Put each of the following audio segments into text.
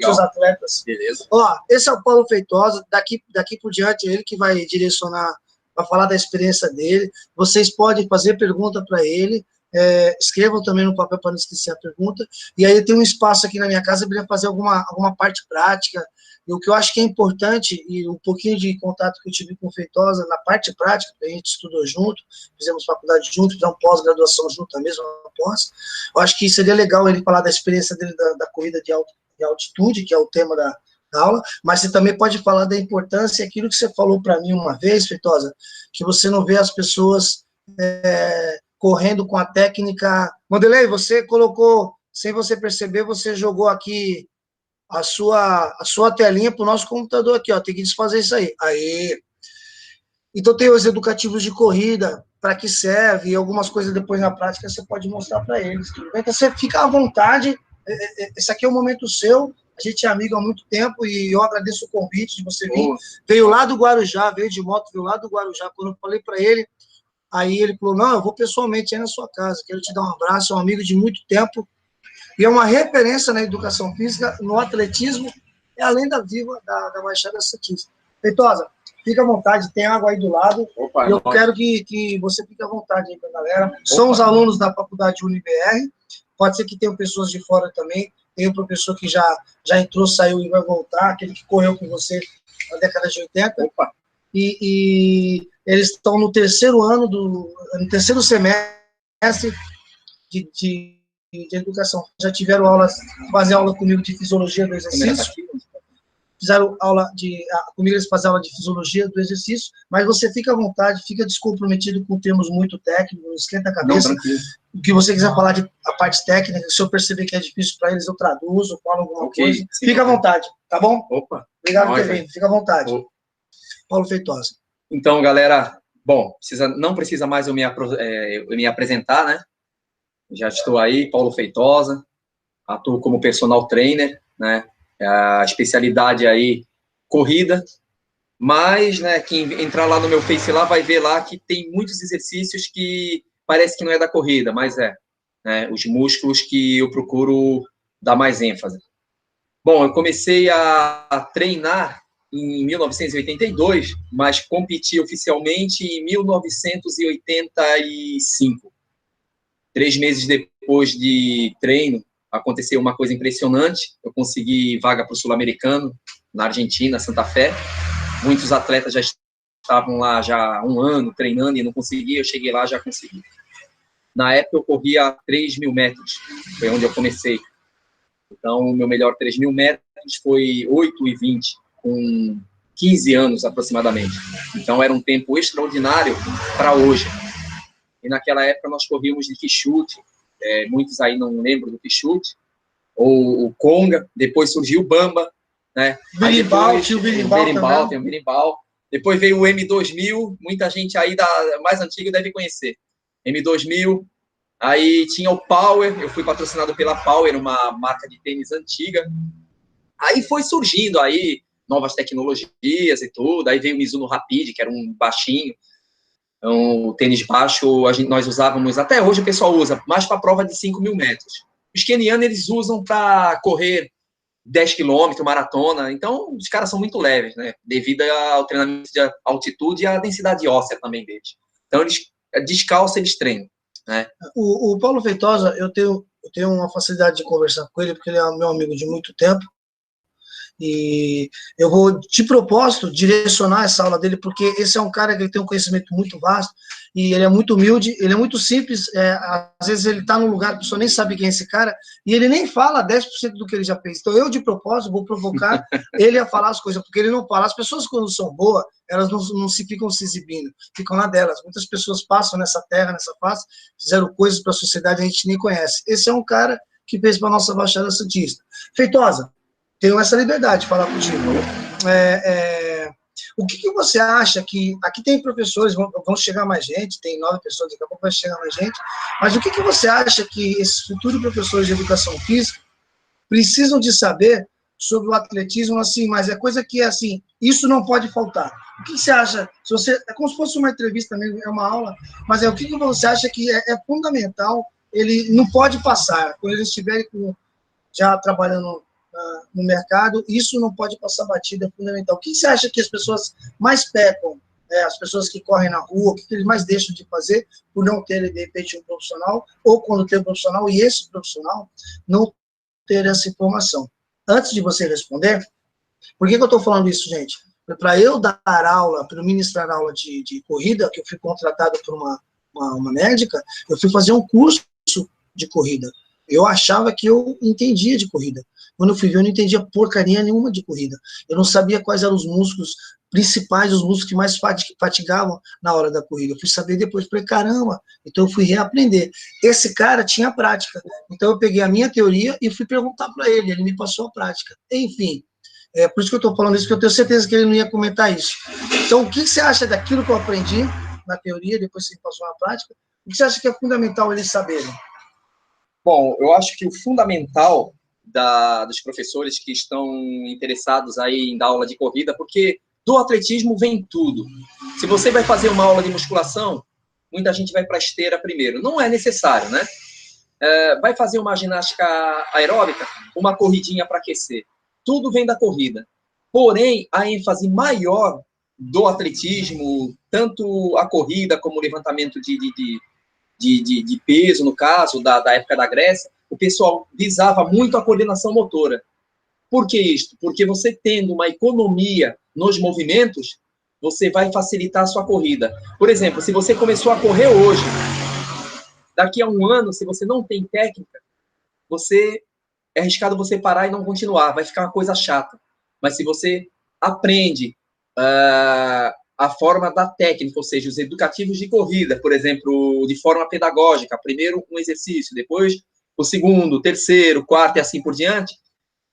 seus atletas. Beleza. Ó, esse é o Paulo Feitosa, daqui por diante é ele que vai direcionar, vai falar da experiência dele. Vocês podem fazer pergunta para ele, escrevam também no papel para não esquecer a pergunta, e aí tem um espaço aqui na minha casa para ele fazer alguma parte prática. E o que eu acho que é importante, e um pouquinho de contato que eu tive com o Feitosa, na parte prática, a gente estudou junto, fizemos faculdade junto, fizemos pós-graduação junto, a mesma pós, eu acho que seria legal ele falar da experiência dele da corrida de altitude, que é o tema da aula, mas você também pode falar da importância, aquilo que você falou para mim uma vez, Feitosa, que você não vê as pessoas correndo com a técnica. Wanderlei, você colocou, sem você perceber, você jogou aqui a sua telinha para o nosso computador aqui, ó, tem que desfazer isso aí. Aí. Então tem os educativos de corrida, para que serve, e algumas coisas depois na prática você pode mostrar para eles. Tudo bem? Então você fica à vontade, esse aqui é um momento seu, a gente é amigo há muito tempo, e eu agradeço o convite de você vir. Veio lá do Guarujá, veio de moto, veio lá do Guarujá, quando eu falei para ele, aí ele falou, não, eu vou pessoalmente aí na sua casa, quero te dar um abraço, é um amigo de muito tempo, e é uma referência na educação física, no atletismo, é a lenda viva da Baixada Santista. Feitosa, fica à vontade, tem água aí do lado. Opa, e eu quero que você fique à vontade aí com a galera. Opa. São os alunos da faculdade UniBR, pode ser que tenham pessoas de fora também, tem o professor que já entrou, saiu e vai voltar, aquele que correu com você na década de 80. Opa. E eles estão no terceiro ano, no terceiro semestre de educação. Já tiveram fazer aula comigo de fisiologia do exercício, fizeram comigo eles fazem aula de fisiologia do exercício, mas você fica à vontade, fica descomprometido com termos muito técnicos, não esquenta a cabeça. O que você quiser falar de a parte técnica, se eu perceber que é difícil para eles, eu traduzo, eu falo alguma coisa. Sim, fica à vontade, tá bom? Opa. Obrigado por ter vindo, fica à vontade. Paulo Feitosa. Então, galera, bom, não precisa mais eu me apresentar, né? Já estou aí, Paulo Feitosa, atuo como personal trainer, né? A especialidade aí, corrida, mas, né, quem entrar lá no meu Face lá vai ver lá que tem muitos exercícios que parece que não é da corrida, mas né, os músculos que eu procuro dar mais ênfase. Bom, eu comecei a treinar em 1982, mas competi oficialmente em 1985. 3 meses depois de treino, aconteceu uma coisa impressionante. Eu consegui vaga para o Sul-Americano, na Argentina, Santa Fé. Muitos atletas já estavam lá já há 1 ano treinando e não conseguia. Eu cheguei lá, já consegui. Na época, eu corria 3.000 metros. Foi onde eu comecei. Então, o meu melhor 3.000 metros foi 8:20, com 15 anos aproximadamente. Então, era um tempo extraordinário para hoje. E naquela época nós corríamos de quichute, muitos aí não lembram do quichute, ou o conga, depois surgiu o bamba, né? Berimbau, tinha o berimbau, tem o berimbau. Depois veio o M2000, muita gente aí da mais antiga deve conhecer. M2000, aí tinha o Power, eu fui patrocinado pela Power, uma marca de tênis antiga. Aí foi surgindo aí novas tecnologias e tudo, aí veio o Mizuno Rapid, que era um baixinho. Então, o tênis baixo, nós usávamos, até hoje o pessoal usa, mais para a prova de 5.000 metros. Os kenianos, eles usam para correr 10 quilômetros, maratona. Então, os caras são muito leves, né? Devido ao treinamento de altitude e à densidade óssea também deles. Então, eles descalço, eles treinam, né? O Paulo Feitosa, eu tenho uma facilidade de conversar com ele, porque ele é meu amigo de muito tempo. E eu vou, de propósito, direcionar essa aula dele, porque esse é um cara que tem um conhecimento muito vasto, e ele é muito humilde, ele é muito simples, às vezes ele está num lugar que a pessoa nem sabe quem é esse cara, e ele nem fala 10% do que ele já fez. Então eu, de propósito, vou provocar ele a falar as coisas, porque ele não fala. As pessoas, quando são boas, elas não ficam se exibindo, ficam na delas. Muitas pessoas passam nessa terra, nessa face, fizeram coisas para a sociedade que a gente nem conhece. Esse é um cara que fez para a nossa Baixada Santista. Feitosa, tenho essa liberdade de falar contigo. O que você acha que... Aqui tem professores, vão chegar mais gente, tem 9 pessoas, daqui a pouco vai chegar mais gente, mas o que você acha que esses futuros professores de educação física precisam de saber sobre o atletismo, assim, mas é coisa que, assim, isso não pode faltar. O que você acha? Se você, é como se fosse uma entrevista mesmo, é uma aula, mas o que você acha que é fundamental, ele não pode passar, quando eles estiverem já trabalhando no mercado, isso não pode passar batida, é fundamental. O que você acha que as pessoas mais pecam, as pessoas que correm na rua, o que eles mais deixam de fazer por não terem, de repente, um profissional, ou quando tem um profissional, e esse profissional não ter essa informação? Antes de você responder, por que eu estou falando isso, gente? Para eu dar aula, para eu ministrar aula de corrida, que eu fui contratado por uma médica, eu fui fazer um curso de corrida. Eu achava que eu entendia de corrida. Quando eu fui ver, eu não entendia porcaria nenhuma de corrida. Eu não sabia quais eram os músculos principais, os músculos que mais fatigavam na hora da corrida. Eu fui saber depois, falei, caramba, então eu fui reaprender. Esse cara tinha prática. Então eu peguei a minha teoria e fui perguntar para ele, ele me passou a prática. Enfim, por isso que eu estou falando isso, porque eu tenho certeza que ele não ia comentar isso. Então, o que você acha daquilo que eu aprendi na teoria, depois que ele passou na prática? O que você acha que é fundamental eles saberem? Bom, eu acho que o fundamental dos professores que estão interessados aí em dar aula de corrida, porque do atletismo vem tudo. Se você vai fazer uma aula de musculação, muita gente vai para a esteira primeiro. Não é necessário, né? Vai fazer uma ginástica aeróbica, uma corridinha para aquecer. Tudo vem da corrida. Porém, a ênfase maior do atletismo, tanto a corrida como o levantamento de peso, no caso, da época da Grécia, o pessoal visava muito a coordenação motora. Por que isso? Porque você tendo uma economia nos movimentos, você vai facilitar a sua corrida. Por exemplo, se você começou a correr hoje, daqui a um ano, se você não tem técnica, é arriscado você parar e não continuar, vai ficar uma coisa chata. Mas se você aprende a forma da técnica, ou seja, os educativos de corrida, por exemplo, de forma pedagógica, primeiro um exercício, depois o segundo, o terceiro, o quarto e assim por diante,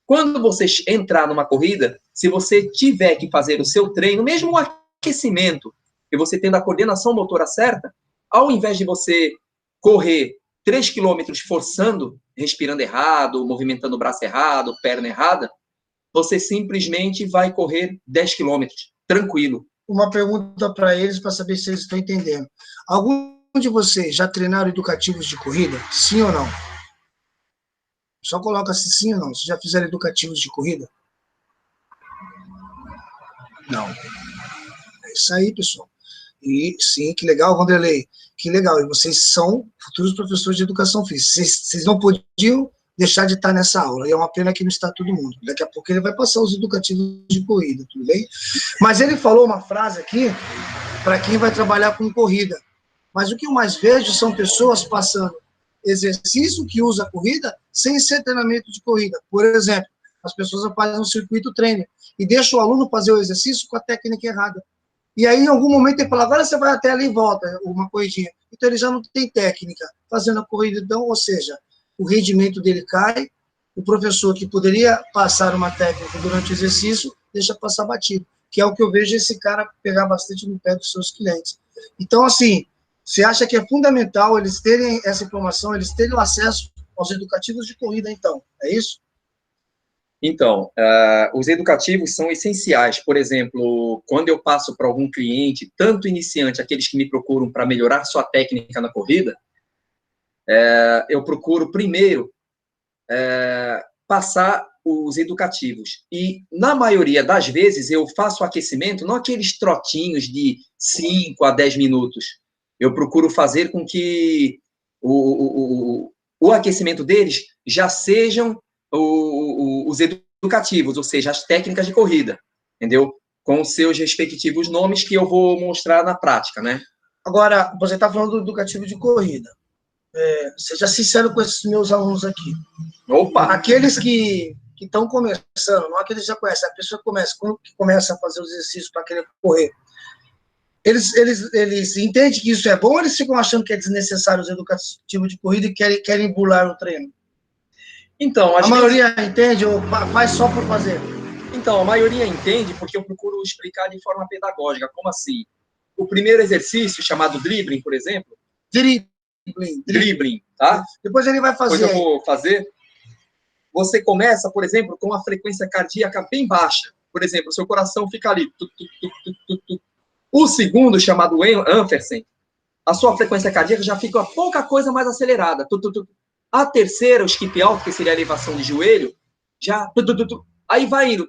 quando você entrar numa corrida, se você tiver que fazer o seu treino, mesmo um aquecimento, e você tendo a coordenação motora certa, ao invés de você correr 3 quilômetros forçando, respirando errado, movimentando o braço errado, perna errada, você simplesmente vai correr 10 quilômetros, tranquilo. Uma pergunta para eles, para saber se eles estão entendendo. Algum de vocês já treinaram educativos de corrida? Sim ou não? Só coloca assim, sim ou não. Vocês já fizeram educativos de corrida? Não. É isso aí, pessoal. E sim, que legal, Vanderlei. Que legal. E vocês são futuros professores de educação física. Vocês não podiam deixar de estar nessa aula. E é uma pena que não está todo mundo. Daqui a pouco ele vai passar os educativos de corrida, tudo bem? Mas ele falou uma frase aqui para quem vai trabalhar com corrida. Mas o que eu mais vejo são pessoas passando exercício que usa a corrida sem ser treinamento de corrida. Por exemplo, as pessoas fazem um circuito treino e deixam o aluno fazer o exercício com a técnica errada. E aí, em algum momento, ele fala, agora você vai até ali e volta, uma corridinha. Então, ele já não tem técnica fazendo a corrida, então, ou seja, o rendimento dele cai, o professor que poderia passar uma técnica durante o exercício, deixa passar batido, que é o que eu vejo esse cara pegar bastante no pé dos seus clientes. Então, assim, você acha que é fundamental eles terem essa informação, eles terem o acesso aos educativos de corrida, então, é isso? Então, os educativos são essenciais. Por exemplo, quando eu passo para algum cliente, tanto iniciante, aqueles que me procuram para melhorar sua técnica na corrida, eu procuro primeiro passar os educativos. E, na maioria das vezes, eu faço o aquecimento, não aqueles trotinhos de 5 a 10 minutos. Eu procuro fazer com que o aquecimento deles já sejam os educativos, ou seja, as técnicas de corrida, entendeu? Com os seus respectivos nomes que eu vou mostrar na prática, né? Agora, você está falando do educativo de corrida. Seja sincero com esses meus alunos aqui. Opa! Aqueles que estão começando, não aqueles que já conhecem, a pessoa que começa a fazer os exercícios para querer correr, eles entendem que isso é bom ou eles ficam achando que é desnecessário os educativos de corrida e querem burlar o treino? Então, a maioria entende ou faz só por fazer? Então, a maioria entende porque eu procuro explicar de forma pedagógica. Como assim? O primeiro exercício, chamado dribbling, por exemplo. Dribbling, tá? Depois ele vai fazer. Depois eu vou fazer. Você começa, por exemplo, com uma frequência cardíaca bem baixa. Por exemplo, o seu coração fica ali. O segundo, chamado Anfersen, a sua frequência cardíaca já fica pouca coisa mais acelerada. A terceira, o skip alto, que seria a elevação de joelho, já... Aí vai indo.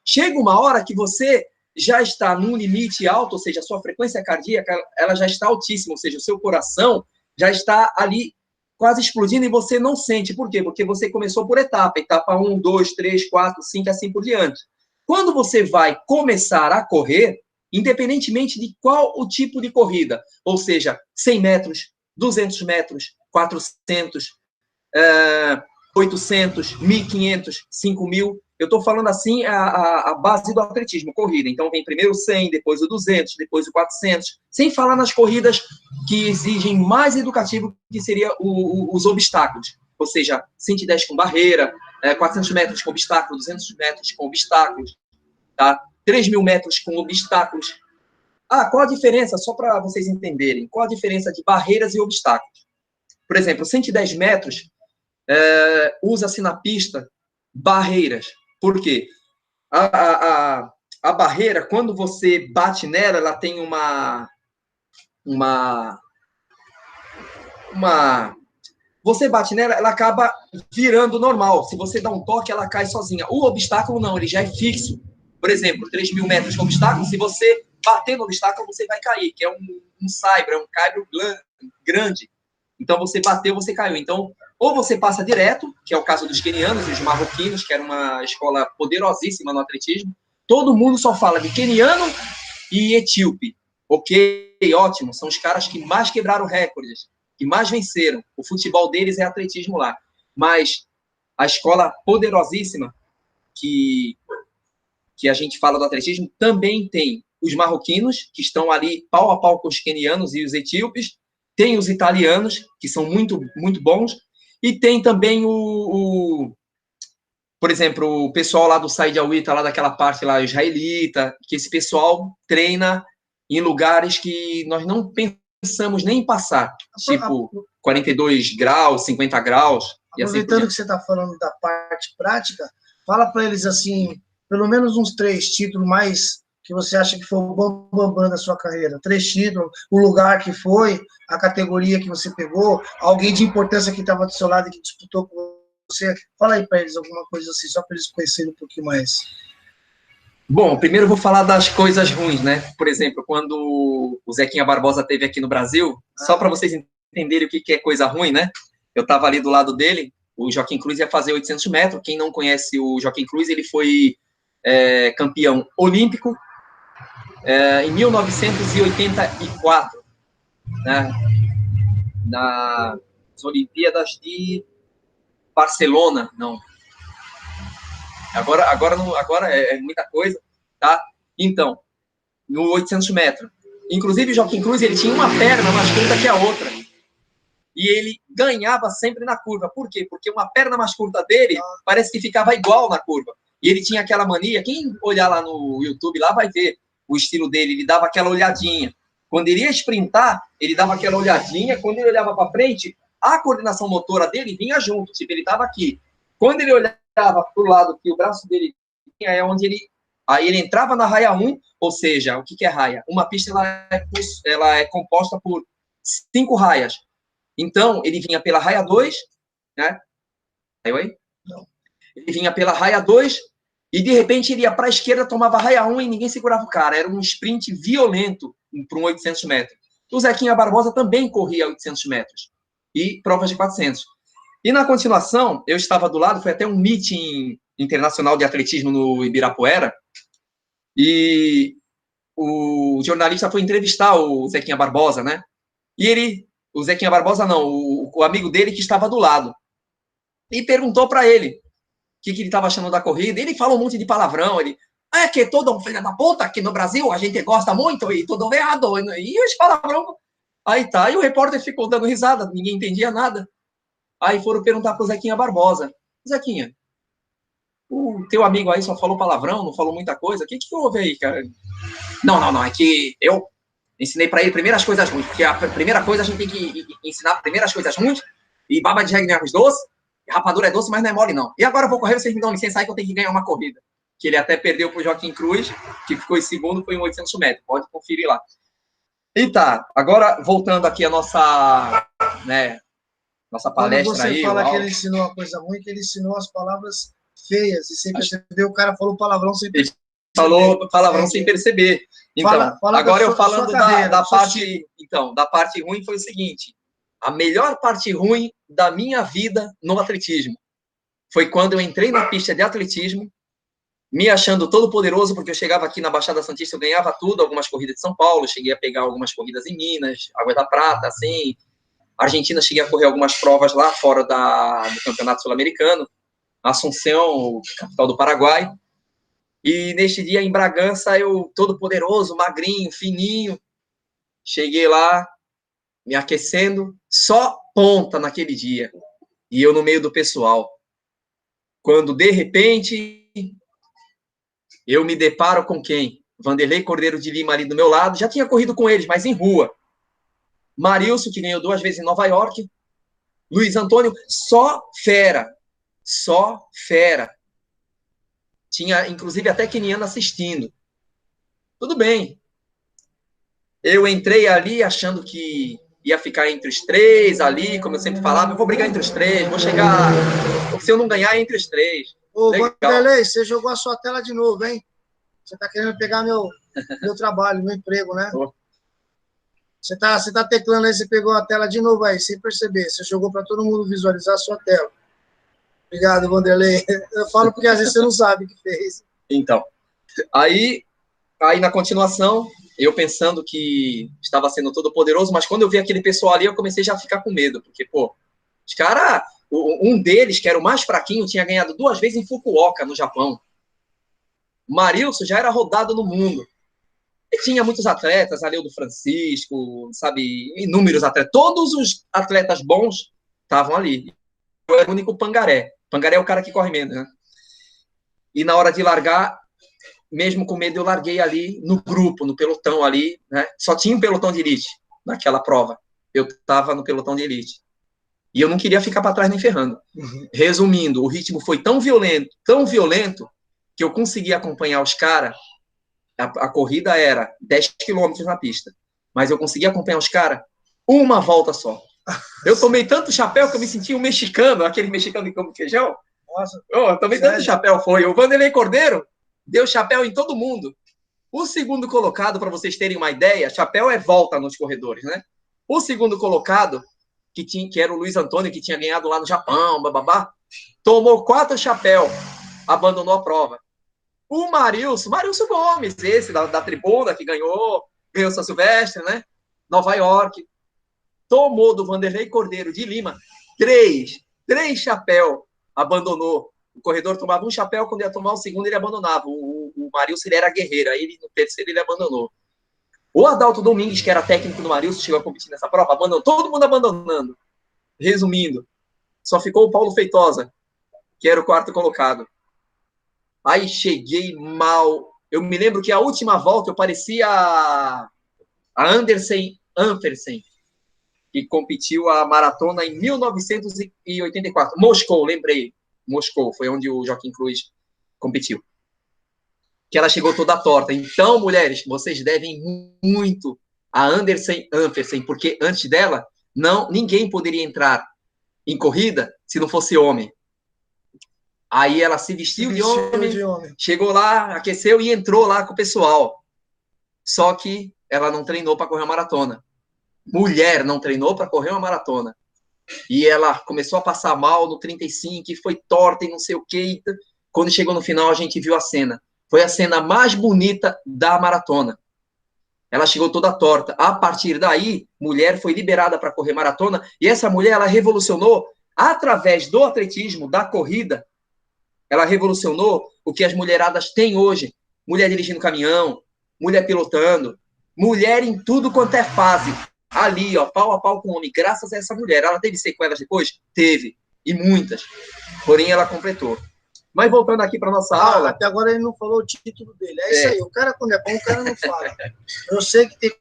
Chega uma hora que você já está num limite alto, ou seja, a sua frequência cardíaca ela já está altíssima, ou seja, o seu coração já está ali quase explodindo e você não sente. Por quê? Porque você começou por etapa 1, 2, 3, 4, 5, assim por diante. Quando você vai começar a correr, independentemente de qual o tipo de corrida, ou seja, 100 metros, 200 metros, 400, 800, 1.500, 5.000, eu estou falando assim a base do atletismo, corrida. Então, vem primeiro o 100, depois o 200, depois o 400, sem falar nas corridas que exigem mais educativo, que seria os obstáculos. Ou seja, 110 com barreira, 400 metros com obstáculos, 200 metros com obstáculos, tá? 3.000 metros com obstáculos. Qual a diferença? Só para vocês entenderem. Qual a diferença de barreiras e obstáculos? Por exemplo, 110 metros, usa-se na pista barreiras. Por quê? A barreira, quando você bate nela, ela tem você bate nela, ela acaba virando normal. Se você dá um toque, ela cai sozinha. O obstáculo não, ele já é fixo. Por exemplo, 3.000 metros de obstáculo, se você bater no obstáculo, você vai cair, que é um saibro, é um caibro grande. Então, você bateu, você caiu. Então, ou você passa direto, que é o caso dos quenianos e os marroquinos, que era uma escola poderosíssima no atletismo. Todo mundo só fala de queniano e etíope. Ok, ótimo. São os caras que mais quebraram recordes, que mais venceram. O futebol deles é atletismo lá. Mas a escola poderosíssima que a gente fala do atletismo também tem os marroquinos, que estão ali pau a pau com os quenianos e os etíopes. Tem os italianos, que são muito, muito bons. E tem também por exemplo, o pessoal lá do Said Awita, lá daquela parte lá israelita, que esse pessoal treina em lugares que nós não pensamos nem em passar. Tipo, 42 graus, 50 graus. Aproveitando que você está falando da parte prática, fala para eles assim, pelo menos uns 3 títulos mais que você acha que foi o bambam da sua carreira. 3 títulos, o lugar que foi, a categoria que você pegou, alguém de importância que estava do seu lado e que disputou com você. Fala aí para eles alguma coisa assim, só para eles conhecerem um pouquinho mais. Bom, primeiro eu vou falar das coisas ruins, né? Por exemplo, quando o Zequinha Barbosa esteve aqui no Brasil, só para vocês entenderem o que é coisa ruim, né? Eu estava ali do lado dele, o Joaquim Cruz ia fazer 800 metros. Quem não conhece o Joaquim Cruz, ele foi campeão olímpico em 1984, né? Nas Olimpíadas de Barcelona, não. Agora é muita coisa, tá? Então, no 800 metros. Inclusive, o Joaquim Cruz, ele tinha uma perna mais curta que a outra. E ele ganhava sempre na curva. Por quê? Porque uma perna mais curta dele parece que ficava igual na curva. E ele tinha aquela mania, quem olhar lá no YouTube, lá vai ver o estilo dele, ele dava aquela olhadinha. Quando ele ia sprintar, ele dava aquela olhadinha, quando ele olhava para frente, a coordenação motora dele vinha junto, tipo, ele estava aqui. Quando ele olhava para o lado que o braço dele tinha, é onde ele entrava na raia 1, ou seja, o que é raia? Uma pista ela é composta por 5 raias. Então, ele vinha pela raia 2, né? Aí? Não. Ele vinha pela raia 2 e, de repente, ele ia para a esquerda, tomava a raia 1 e ninguém segurava o cara. Era um sprint violento para um 800 metros. O Zequinha Barbosa também corria 800 metros e provas de 400. E, na continuação, eu estava do lado, foi até um meeting internacional de atletismo no Ibirapuera, e o jornalista foi entrevistar o Zequinha Barbosa, né? E o Zequinha Barbosa não, o amigo dele que estava do lado, e perguntou para ele o que ele estava achando da corrida. Ele falou um monte de palavrão, que todo um filho da puta, que no Brasil a gente gosta muito e tudo errado, e os palavrão. Aí tá, e o repórter ficou dando risada, ninguém entendia nada. Aí foram perguntar pro Zequinha Barbosa: Zequinha, o teu amigo aí só falou palavrão, não falou muita coisa, o que houve aí, cara? Não, é que eu ensinei para ele primeiras coisas ruins, porque a primeira coisa a gente tem que ensinar primeiras coisas ruins, e baba de regra arroz doce, rapadura é doce, mas não é mole não. E agora eu vou correr, vocês me dão licença aí que eu tenho que ganhar uma corrida. Que ele até perdeu pro Joaquim Cruz, que ficou em segundo, foi em 800 metros, pode conferir lá. E tá, agora voltando aqui a nossa, né, nossa Quando palestra você aí, fala o que ele áudio. ensinou uma coisa ruim, que ele ensinou as palavras feias, e sem Acho perceber, o cara falou palavrão sem que ele perceber. falou palavrão sem Entende? perceber. Então, Fala da agora eu sua falando da, carreira, da do seu ciclo. parte, então, da parte ruim foi o seguinte: a melhor parte ruim da minha vida no atletismo foi quando eu entrei na pista de atletismo, me achando todo poderoso, porque eu chegava aqui na Baixada Santista, eu ganhava tudo, algumas corridas de São Paulo, cheguei a pegar algumas corridas em Minas, Água da Prata, assim, Argentina, cheguei a correr algumas provas lá fora do Campeonato Sul-Americano, Assunção, capital do Paraguai, e neste dia em Bragança, eu todo poderoso, magrinho, fininho, cheguei lá, me aquecendo, só ponta naquele dia, e eu no meio do pessoal. Quando, de repente, eu me deparo com quem? Vanderlei Cordeiro de Lima ali do meu lado, já tinha corrido com eles, mas em rua. Marilson, que ganhou 2 vezes em Nova York, Luiz Antônio, só fera, só fera. Tinha, inclusive, até queniano assistindo. Tudo bem. Eu entrei ali achando que ia ficar entre os 3 ali, como eu sempre falava, eu vou brigar entre os 3, vou chegar, se eu não ganhar, entre os 3. Ô, Legal. Vanderlei, você jogou a sua tela de novo, hein? Você tá querendo pegar meu trabalho, meu emprego, né? Você tá teclando aí, você pegou a tela de novo aí, sem perceber. Você jogou para todo mundo visualizar a sua tela. Obrigado, Vanderlei. Eu falo porque às vezes você não sabe o que fez. Então, aí na continuação, eu pensando que estava sendo todo poderoso, mas quando eu vi aquele pessoal ali, eu comecei já a ficar com medo, porque, pô, os caras, um deles, que era o mais fraquinho, tinha ganhado 2 vezes em Fukuoka, no Japão. O Marilson já era rodado no mundo. E tinha muitos atletas, Aleudo Francisco, sabe, inúmeros atletas. Todos os atletas bons estavam ali. Eu era o único pangaré. Pangaré é o cara que corre menos, né? E na hora de largar, mesmo com medo, eu larguei ali no grupo, no pelotão ali, né? Só tinha um pelotão de elite naquela prova. Eu estava no pelotão de elite. E eu não queria ficar para trás nem ferrando. Resumindo, o ritmo foi tão violento, que eu consegui acompanhar os caras. A corrida era 10 quilômetros na pista. Mas eu consegui acompanhar os caras uma volta só. Eu tomei tanto chapéu que eu me senti um mexicano, aquele mexicano de campo de feijão. Nossa, eu tomei tanto chapéu, foi. O Vanderlei Cordeiro deu chapéu em todo mundo. O segundo colocado, para vocês terem uma ideia, chapéu é volta nos corredores, né? O segundo colocado, que era o Luiz Antônio, que tinha ganhado lá no Japão, bababá, tomou 4 chapéu, abandonou a prova. O Marilson Gomes, esse da tribuna, que ganhou São Silvestre, né? Nova York, tomou do Vanderlei Cordeiro de Lima 3 chapéu, abandonou. O corredor tomava um chapéu, quando ia tomar o segundo, ele abandonava. O Marilson, ele era guerreiro, aí no terceiro ele abandonou. O Adalto Domingues, que era técnico do Marilson, chegou a competir nessa prova, abandonou, todo mundo abandonando. Resumindo, só ficou o Paulo Feitosa, que era o 4º colocado. Aí cheguei mal. Eu me lembro que a última volta eu parecia a Andersen Anfersen, que competiu a maratona em 1984. Moscou, lembrei. Moscou, foi onde o Joaquim Cruz competiu. Que ela chegou toda torta. Então, mulheres, vocês devem muito a Andersen Anfersen, porque antes dela, ninguém poderia entrar em corrida se não fosse homem. Aí ela se vestiu de homem, chegou lá, aqueceu e entrou lá com o pessoal. Só que ela não treinou para correr uma maratona. Mulher não treinou para correr uma maratona. E ela começou a passar mal no 35, e foi torta e não sei o quê. Quando chegou no final, a gente viu a cena. Foi a cena mais bonita da maratona. Ela chegou toda torta. A partir daí, mulher foi liberada para correr maratona. E essa mulher, ela revolucionou, através do atletismo, da corrida, ela revolucionou o que as mulheradas têm hoje. Mulher dirigindo caminhão, mulher pilotando, mulher em tudo quanto é fase. Ali, ó, pau a pau com o homem. Graças a essa mulher. Ela teve sequelas depois? Teve. E muitas. Porém, ela completou. Mas voltando aqui para nossa aula... Até agora ele não falou o título dele. É isso aí. O cara, quando é bom, o cara não fala. Eu sei que tem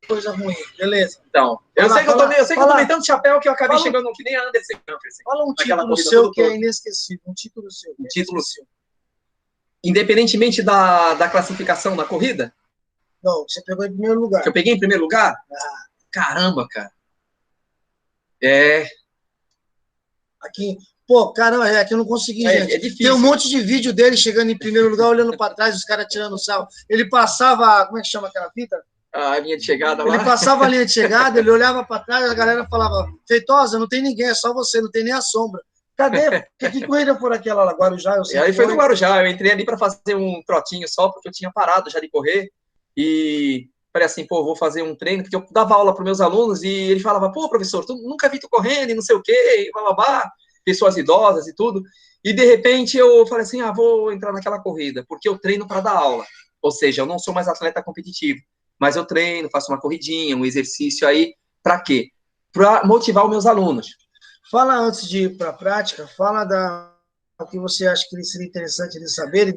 coisa ruim. Beleza. Então, eu sei que eu tomei tanto chapéu que eu acabei chegando que nem a Anderson. Fala um título seu que é inesquecível. Um título seu. Um título seu. Independentemente da classificação na corrida? Não, você pegou em primeiro lugar. Que eu peguei em primeiro lugar? Caramba, cara. Aqui, pô, caramba, é que eu não consegui, gente. É difícil. Tem um monte de vídeo dele chegando em primeiro lugar, olhando para trás, os caras tirando sal. Ele passava, como é que chama aquela fita? A linha de chegada lá. Ele passava a linha de chegada, ele olhava para trás, a galera falava, Feitosa, não tem ninguém, é só você, não tem nem a sombra. Cadê? Que corrida foi aquela lá, Guarujá? E aí foi no Guarujá, eu entrei ali para fazer um trotinho só, porque eu tinha parado já de correr, e falei assim, pô, vou fazer um treino, porque eu dava aula para meus alunos, e ele falava, pô, professor, nunca vi tu correndo, e não sei o quê, e bababá, pessoas idosas e tudo, e de repente eu falei assim, vou entrar naquela corrida, porque eu treino para dar aula, ou seja, eu não sou mais atleta competitivo, mas eu treino, faço uma corridinha, um exercício aí, para quê? Para motivar os meus alunos. Fala antes de ir para a prática, fala o que você acha que seria interessante de saber e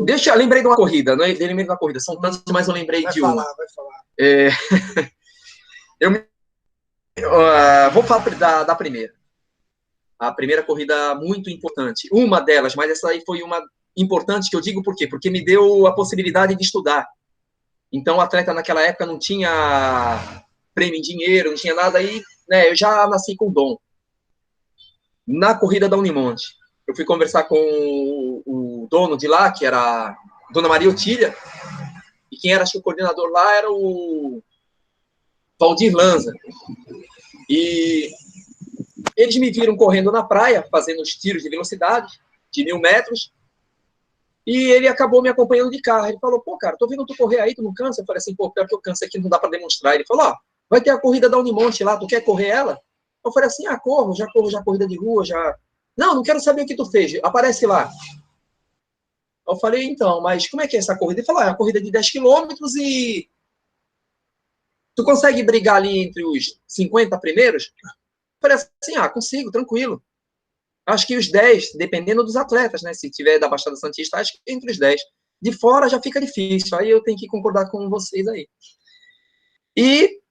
Deixa, eu lembrei de uma corrida, não é? Lembrei de uma corrida, são tantos, mas eu lembrei de uma. Vai falar. Vou falar da primeira. A primeira corrida muito importante. Uma delas, mas essa aí foi uma importante que eu digo por quê? Porque me deu a possibilidade de estudar. Então, o atleta naquela época não tinha prêmio em dinheiro, não tinha nada aí, né? Eu já nasci com dom. Na corrida da Unimonte, eu fui conversar com o dono de lá, que era a Dona Maria Otília, e quem era, acho que o coordenador lá era o Valdir Lanza. E eles me viram correndo na praia, fazendo os tiros de velocidade, de 1.000 metros, e ele acabou me acompanhando de carro. Ele falou, pô, cara, tô vendo tu correr aí, tu não cansa? Eu falei assim, pô, pior que eu canso aqui, não dá pra demonstrar. Ele falou, vai ter a corrida da Unimonte lá, tu quer correr ela? Eu falei assim, corro já corrida de rua, já... Não quero saber o que tu fez, aparece lá. Eu falei, então, mas como é que é essa corrida? Ele falou, é uma corrida de 10 quilômetros e... Tu consegue brigar ali entre os 50 primeiros? Eu falei assim, consigo, tranquilo. Acho que os 10, dependendo dos atletas, né? Se tiver da Baixada Santista, acho que entre os 10. De fora já fica difícil, aí eu tenho que concordar com vocês aí. E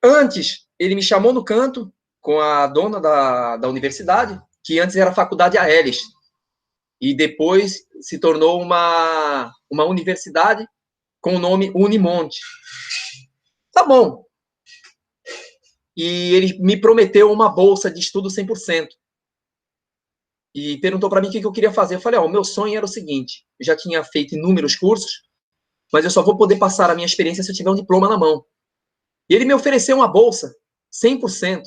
antes, ele me chamou no canto com a dona da universidade, que antes era a Faculdade Aéreas, e depois se tornou uma universidade com o nome Unimonte. Tá bom. E ele me prometeu uma bolsa de estudo 100%. E perguntou para mim o que eu queria fazer. Eu falei, o meu sonho era o seguinte, eu já tinha feito inúmeros cursos, mas eu só vou poder passar a minha experiência se eu tiver um diploma na mão. E ele me ofereceu uma bolsa 100%.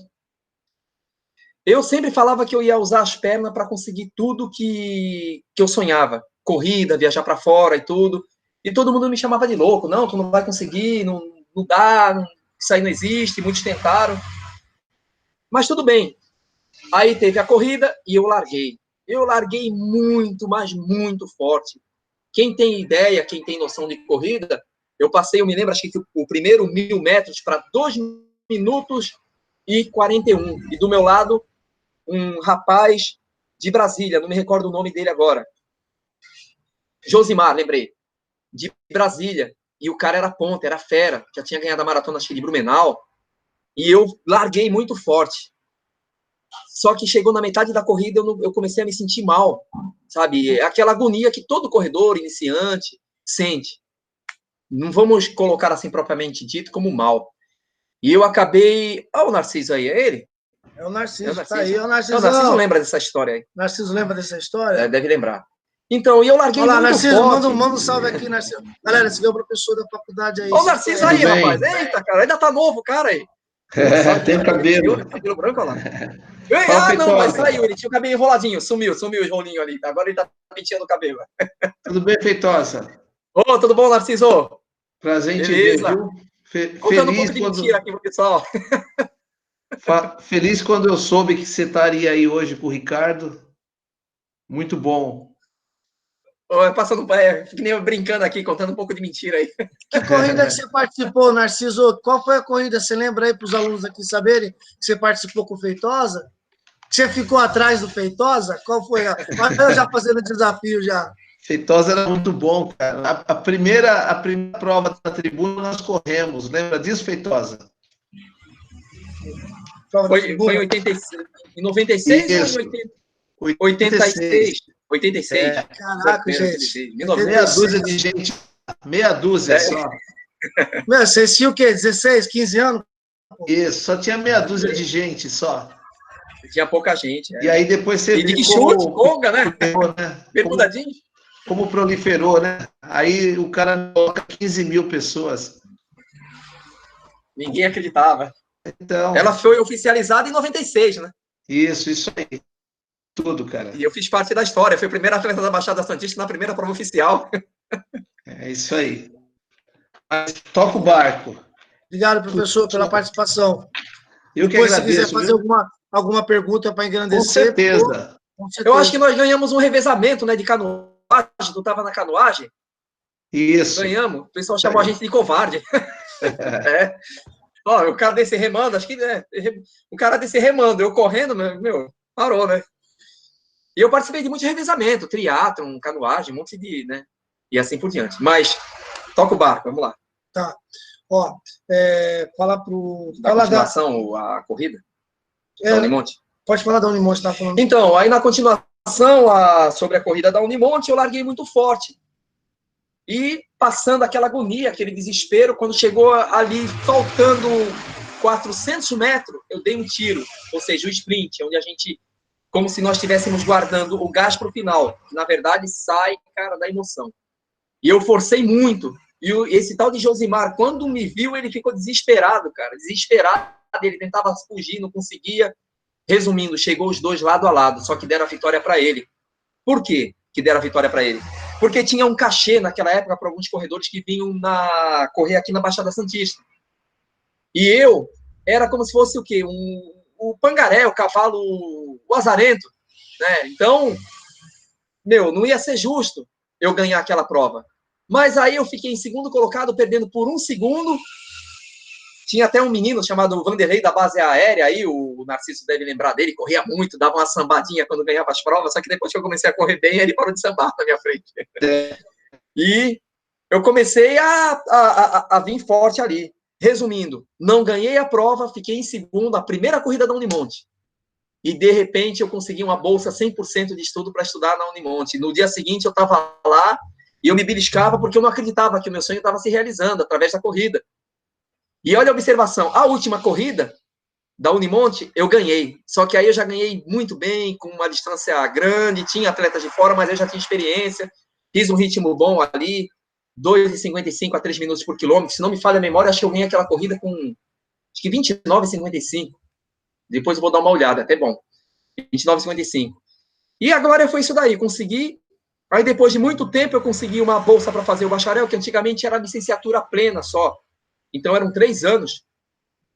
Eu sempre falava que eu ia usar as pernas para conseguir tudo que eu sonhava. Corrida, viajar para fora e tudo. E todo mundo me chamava de louco. Não, tu não vai conseguir, não dá, isso aí não existe, muitos tentaram. Mas tudo bem. Aí teve a corrida e eu larguei. Eu larguei muito, mas muito forte. Quem tem ideia, quem tem noção de corrida, eu me lembro, acho que o primeiro 1.000 metros para 2 minutos e 41. E do meu lado, um rapaz de Brasília, não me recordo o nome dele agora. Josimar, lembrei. De Brasília. E o cara era ponta, era fera. Já tinha ganhado a maratona, acho que de Blumenau. E eu larguei muito forte. Só que chegou na metade da corrida, eu comecei a me sentir mal, sabe? Aquela agonia que todo corredor, iniciante, sente. Não vamos colocar assim propriamente dito como mal. E eu acabei... o Narciso aí, é ele? É o Narciso, tá aí. O Narciso lembra dessa história aí. Narciso lembra dessa história? Deve lembrar. Então, eu larguei muito Narciso, forte. manda um salve aqui, Narciso. Galera, esse é o professor da faculdade aí. Ó o Narciso aí, rapaz. Eita, cara, ainda tá novo, cara aí. Tem cabelo. Cabelo branco, olha lá. Não, mas saiu, ele tinha o cabelo enroladinho, sumiu o rolinho ali. Agora ele tá penteando o cabelo. Tudo bem, Feitosa? Tudo bom, Narciso? Prazer em te ver, viu? Contando um pouco de mentira aqui pro pessoal. Feliz quando eu soube que você estaria aí hoje com o Ricardo. Muito bom. Passando, que nem eu brincando aqui, contando um pouco de mentira aí. Que corrida que você participou, Narciso? Qual foi a corrida? Você lembra aí para os alunos aqui saberem que você participou com o Feitosa? Que você ficou atrás do Feitosa? Qual foi? Eu já fazendo desafio já. Feitosa era muito bom, cara. A primeira prova da tribuna nós corremos. Lembra disso, Feitosa? Foi em 86. Em 96 Isso. ou em 86? 86. Caraca, gente. Meia dúzia de gente. Meia dúzia só. Meu, vocês tinham o quê? 16, 15 anos? Isso, só tinha meia dúzia de gente só. Tinha pouca gente. E aí depois você viu de chute, conga, né? Bermuda jeans. Como proliferou, né? Aí o cara coloca 15 mil pessoas. Ninguém acreditava. Então, ela foi oficializada em 96, né? Isso aí. Tudo, cara. E eu fiz parte da história. Fui o primeiro atleta da Baixada Santista na primeira prova oficial. É isso aí. Mas toca o barco. Obrigado, professor, pela participação. Eu que Depois, agradeço, se quiser fazer alguma pergunta para engrandecer. Com certeza. Com certeza. Eu acho que nós ganhamos um revezamento, né, de canoagem. Tu estava na canoagem? Isso. Ganhamos. O pessoal chamou a gente de covarde. É. Ó, o cara desse remando, acho que o cara desse remando, eu correndo, meu, parou, né? E eu participei de muito revezamento, triatlon, canoagem, um monte de, né? E assim por diante. Mas toca o barco, vamos lá. Tá. Ó, fala pro... Da continuação, a corrida? Da Unimonte? Pode falar da Unimonte, tá falando. Então, aí na continuação, sobre a corrida da Unimonte, eu larguei muito forte. E passando aquela agonia, aquele desespero, quando chegou ali, faltando 400 metros, eu dei um tiro, ou seja, o sprint, onde a gente, como se nós estivéssemos guardando o gás para o final, que na verdade sai, cara, da emoção. E eu forcei muito. E esse tal de Josimar, quando me viu, ele ficou desesperado, cara, desesperado, ele tentava fugir, não conseguia. Resumindo, chegou os dois lado a lado, só que deram a vitória para ele. Por quê que deram a vitória para ele? Porque tinha um cachê naquela época para alguns corredores que vinham correr aqui na Baixada Santista. E eu era como se fosse o quê? O pangaré, o cavalo, o azarento. Né? Então, não ia ser justo eu ganhar aquela prova. Mas aí eu fiquei em segundo colocado, perdendo por 1 segundo. Tinha até um menino chamado Vanderlei da base aérea, aí o Narciso deve lembrar dele, corria muito, dava uma sambadinha quando ganhava as provas, só que depois que eu comecei a correr bem, ele parou de sambar na minha frente. E eu comecei a vir forte ali. Resumindo, não ganhei a prova, fiquei em segundo, a primeira corrida da Unimonte. E, de repente, eu consegui uma bolsa 100% de estudo para estudar na Unimonte. No dia seguinte, eu estava lá e eu me beliscava porque eu não acreditava que o meu sonho estava se realizando através da corrida. E olha a observação, a última corrida da Unimonte, eu ganhei. Só que aí eu já ganhei muito bem, com uma distância grande, tinha atletas de fora, mas eu já tinha experiência, fiz um ritmo bom ali, 2,55 a 3 minutos por quilômetro. Se não me falha a memória, acho que eu ganhei aquela corrida com, acho que 29,55. Depois eu vou dar uma olhada, até bom. 29,55. E agora foi isso daí, consegui. Aí depois de muito tempo eu consegui uma bolsa para fazer o bacharel, que antigamente era licenciatura plena só. Então, eram 3 anos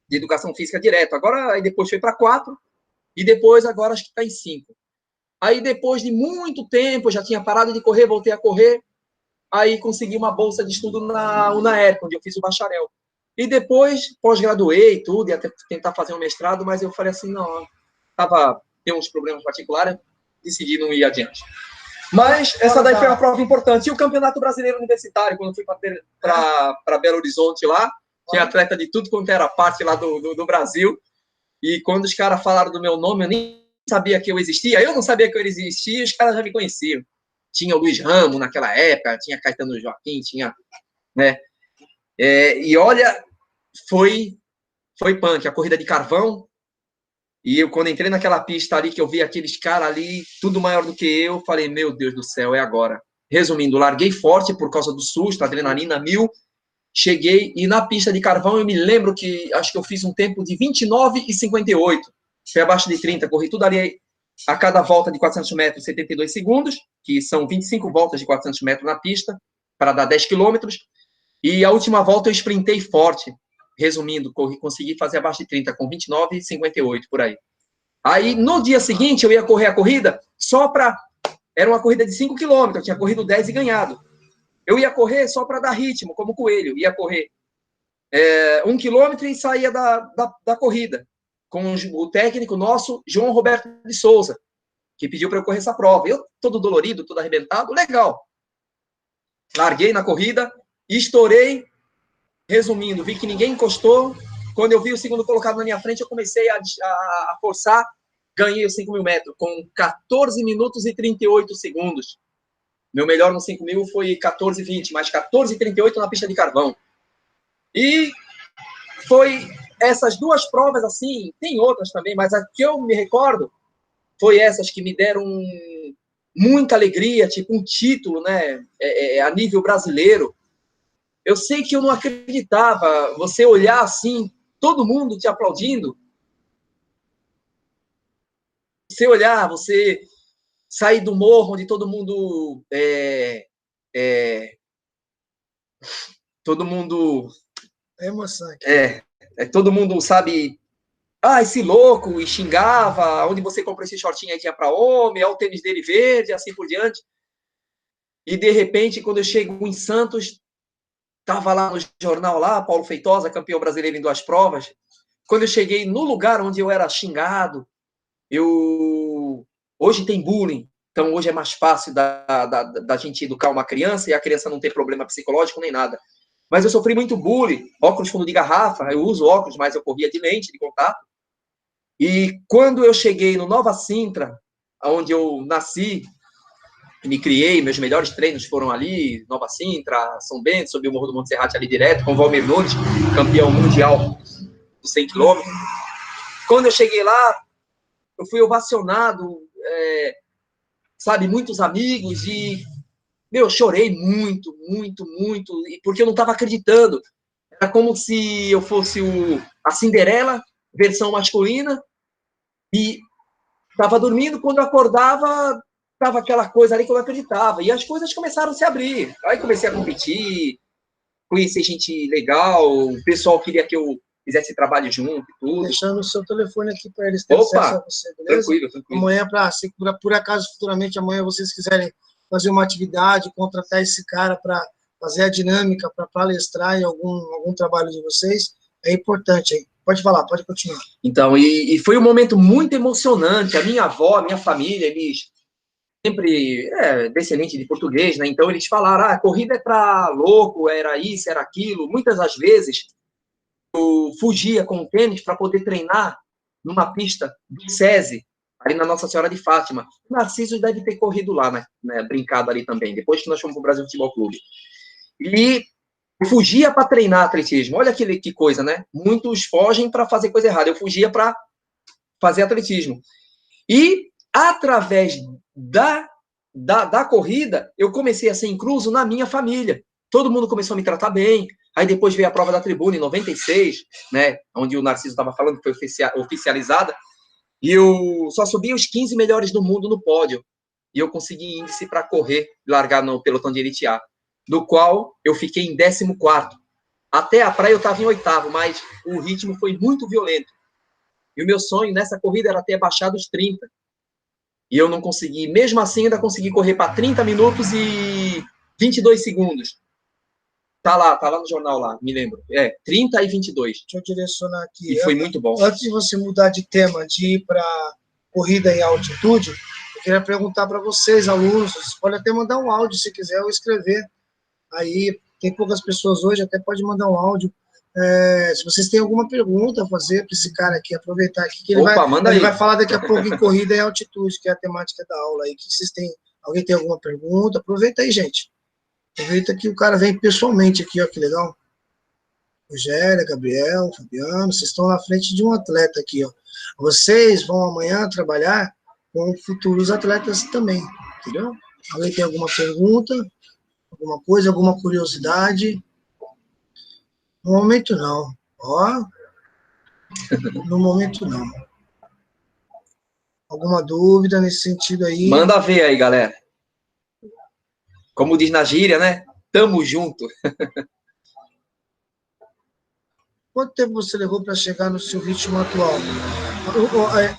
de educação física direto. Agora, aí depois foi para 4, e depois, agora, acho que está em 5. Aí, depois de muito tempo, eu já tinha parado de correr, voltei a correr, aí consegui uma bolsa de estudo na UNAERP, onde eu fiz o bacharel. E depois, pós-graduei tudo, ia tentar fazer um mestrado, mas eu falei assim, não, tem uns problemas particulares, decidi não ir adiante. Mas essa daí foi uma prova importante. E o Campeonato Brasileiro Universitário, quando eu fui para Belo Horizonte lá, tinha atleta de tudo quanto era parte lá do Brasil. E quando os caras falaram do meu nome, eu nem sabia que eu existia. Eu não sabia que eu existia, os caras já me conheciam. Tinha o Luiz Ramos naquela época, tinha Caetano Joaquim, tinha... né? E olha, foi punk. A corrida de carvão. E eu, quando entrei naquela pista ali, que eu vi aqueles caras ali, tudo maior do que eu, falei, meu Deus do céu, é agora. Resumindo, larguei forte por causa do susto, adrenalina 1000, cheguei, e na pista de carvão eu me lembro que, acho que eu fiz um tempo de 29,58, foi abaixo de 30, corri tudo ali, a cada volta de 400 metros, 72 segundos, que são 25 voltas de 400 metros na pista, para dar 10 quilômetros, e a última volta eu sprintei forte. Resumindo, consegui fazer abaixo de 30, com 29,58 por aí. Aí, no dia seguinte, eu ia correr a corrida só para... Era uma corrida de 5 quilômetros, eu tinha corrido 10 e ganhado. Eu ia correr só para dar ritmo, como coelho. Ia correr 1 quilômetro e saía da corrida, com o técnico nosso, João Roberto de Souza, que pediu para eu correr essa prova. Eu, todo dolorido, todo arrebentado, legal. Larguei na corrida, estourei. Resumindo, vi que ninguém encostou. Quando eu vi o segundo colocado na minha frente, eu comecei a forçar. Ganhei os 5.000 metros com 14 minutos e 38 segundos. Meu melhor no 5.000 foi 14,20, mas 14,38 na pista de carvão. E foi essas duas provas, assim, tem outras também, mas a que eu me recordo foi essas que me deram muita alegria, tipo um título, né, a nível brasileiro. Eu sei que eu não acreditava, você olhar assim, todo mundo te aplaudindo, você olhar, você sair do morro onde todo mundo É emoção aqui. todo mundo sabe, esse louco, e xingava, onde você comprou esse shortinho aí que é para homem, é o tênis dele verde, assim por diante. E de repente, quando eu chego em Santos, tava lá no jornal lá, Paulo Feitosa, campeão brasileiro em 2 provas. Quando eu cheguei no lugar onde eu era xingado, hoje tem bullying, então hoje é mais fácil da gente educar uma criança e a criança não ter problema psicológico nem nada. Mas eu sofri muito bullying, óculos fundo de garrafa, eu uso óculos, mas eu corria de lente, de contato. E quando eu cheguei no Nova Sintra, onde eu nasci, me criei, meus melhores treinos foram ali, Nova Sintra, São Bento, subi o Morro do Monte Serrate ali direto, com o Valmir Nunes, campeão mundial dos 100 km. Quando eu cheguei lá, eu fui ovacionado, sabe, muitos amigos, e, chorei muito, muito, muito, porque eu não estava acreditando. Era como se eu fosse a Cinderela, versão masculina, e estava dormindo, quando eu acordava, estava aquela coisa ali que eu não acreditava. E as coisas começaram a se abrir. Aí comecei a competir, conhecer gente legal, o pessoal queria que eu fizesse trabalho junto e tudo. Deixando o seu telefone aqui para eles terem acesso a você, beleza? Tranquilo. Amanhã, se por acaso, futuramente, amanhã vocês quiserem fazer uma atividade, contratar esse cara para fazer a dinâmica, para palestrar em algum trabalho de vocês, é importante aí. Pode falar, pode continuar. Então, e foi um momento muito emocionante. A minha avó, a minha família, eles sempre descendente de português, né? Então eles falaram, a corrida é para louco, era isso, era aquilo. Muitas das vezes eu fugia com o tênis para poder treinar numa pista do SESI, ali na Nossa Senhora de Fátima. O Narciso deve ter corrido lá, né? Brincado ali também, depois que nós fomos para o Brasil Futebol Clube. E eu fugia para treinar atletismo. Olha que coisa, né? Muitos fogem para fazer coisa errada. Eu fugia para fazer atletismo. E, através da corrida, eu comecei a ser incluso na minha família. Todo mundo começou a me tratar bem. Aí depois veio a prova da tribuna, em 96, né? Onde o Narciso estava falando que foi oficializada. E eu só subi os 15 melhores do mundo no pódio. E eu consegui índice para correr, largar no pelotão de Elite A, do qual eu fiquei em 14º. Até a praia eu estava em 8º, mas o ritmo foi muito violento. E o meu sonho nessa corrida era ter baixado os 30. E eu não consegui. Mesmo assim, ainda consegui correr para 30 minutos e 22 segundos. Tá lá no jornal lá, me lembro. 30 e 22. Deixa eu direcionar aqui. E foi muito bom. Antes de você mudar de tema, de ir para corrida em altitude, eu queria perguntar para vocês, alunos, vocês podem até mandar um áudio se quiser ou escrever. Aí, tem poucas pessoas hoje, até pode mandar um áudio. Se vocês têm alguma pergunta a fazer para esse cara aqui, aproveitar aqui, que ele vai falar daqui a pouco em corrida em altitude, que é a temática da aula aí. Que vocês têm? Alguém tem alguma pergunta? Aproveita aí, gente. Aproveita que o cara vem pessoalmente aqui, ó, que legal. Rogério, Gabriel, Fabiano, vocês estão na frente de um atleta aqui, ó. Vocês vão amanhã trabalhar com futuros atletas também, entendeu? Alguém tem alguma pergunta? Alguma coisa, alguma curiosidade? No momento, não. Ó. No momento, não. Alguma dúvida nesse sentido aí? Manda ver aí, galera. Como diz na gíria, né? Tamo junto. Quanto tempo você levou para chegar no seu ritmo atual?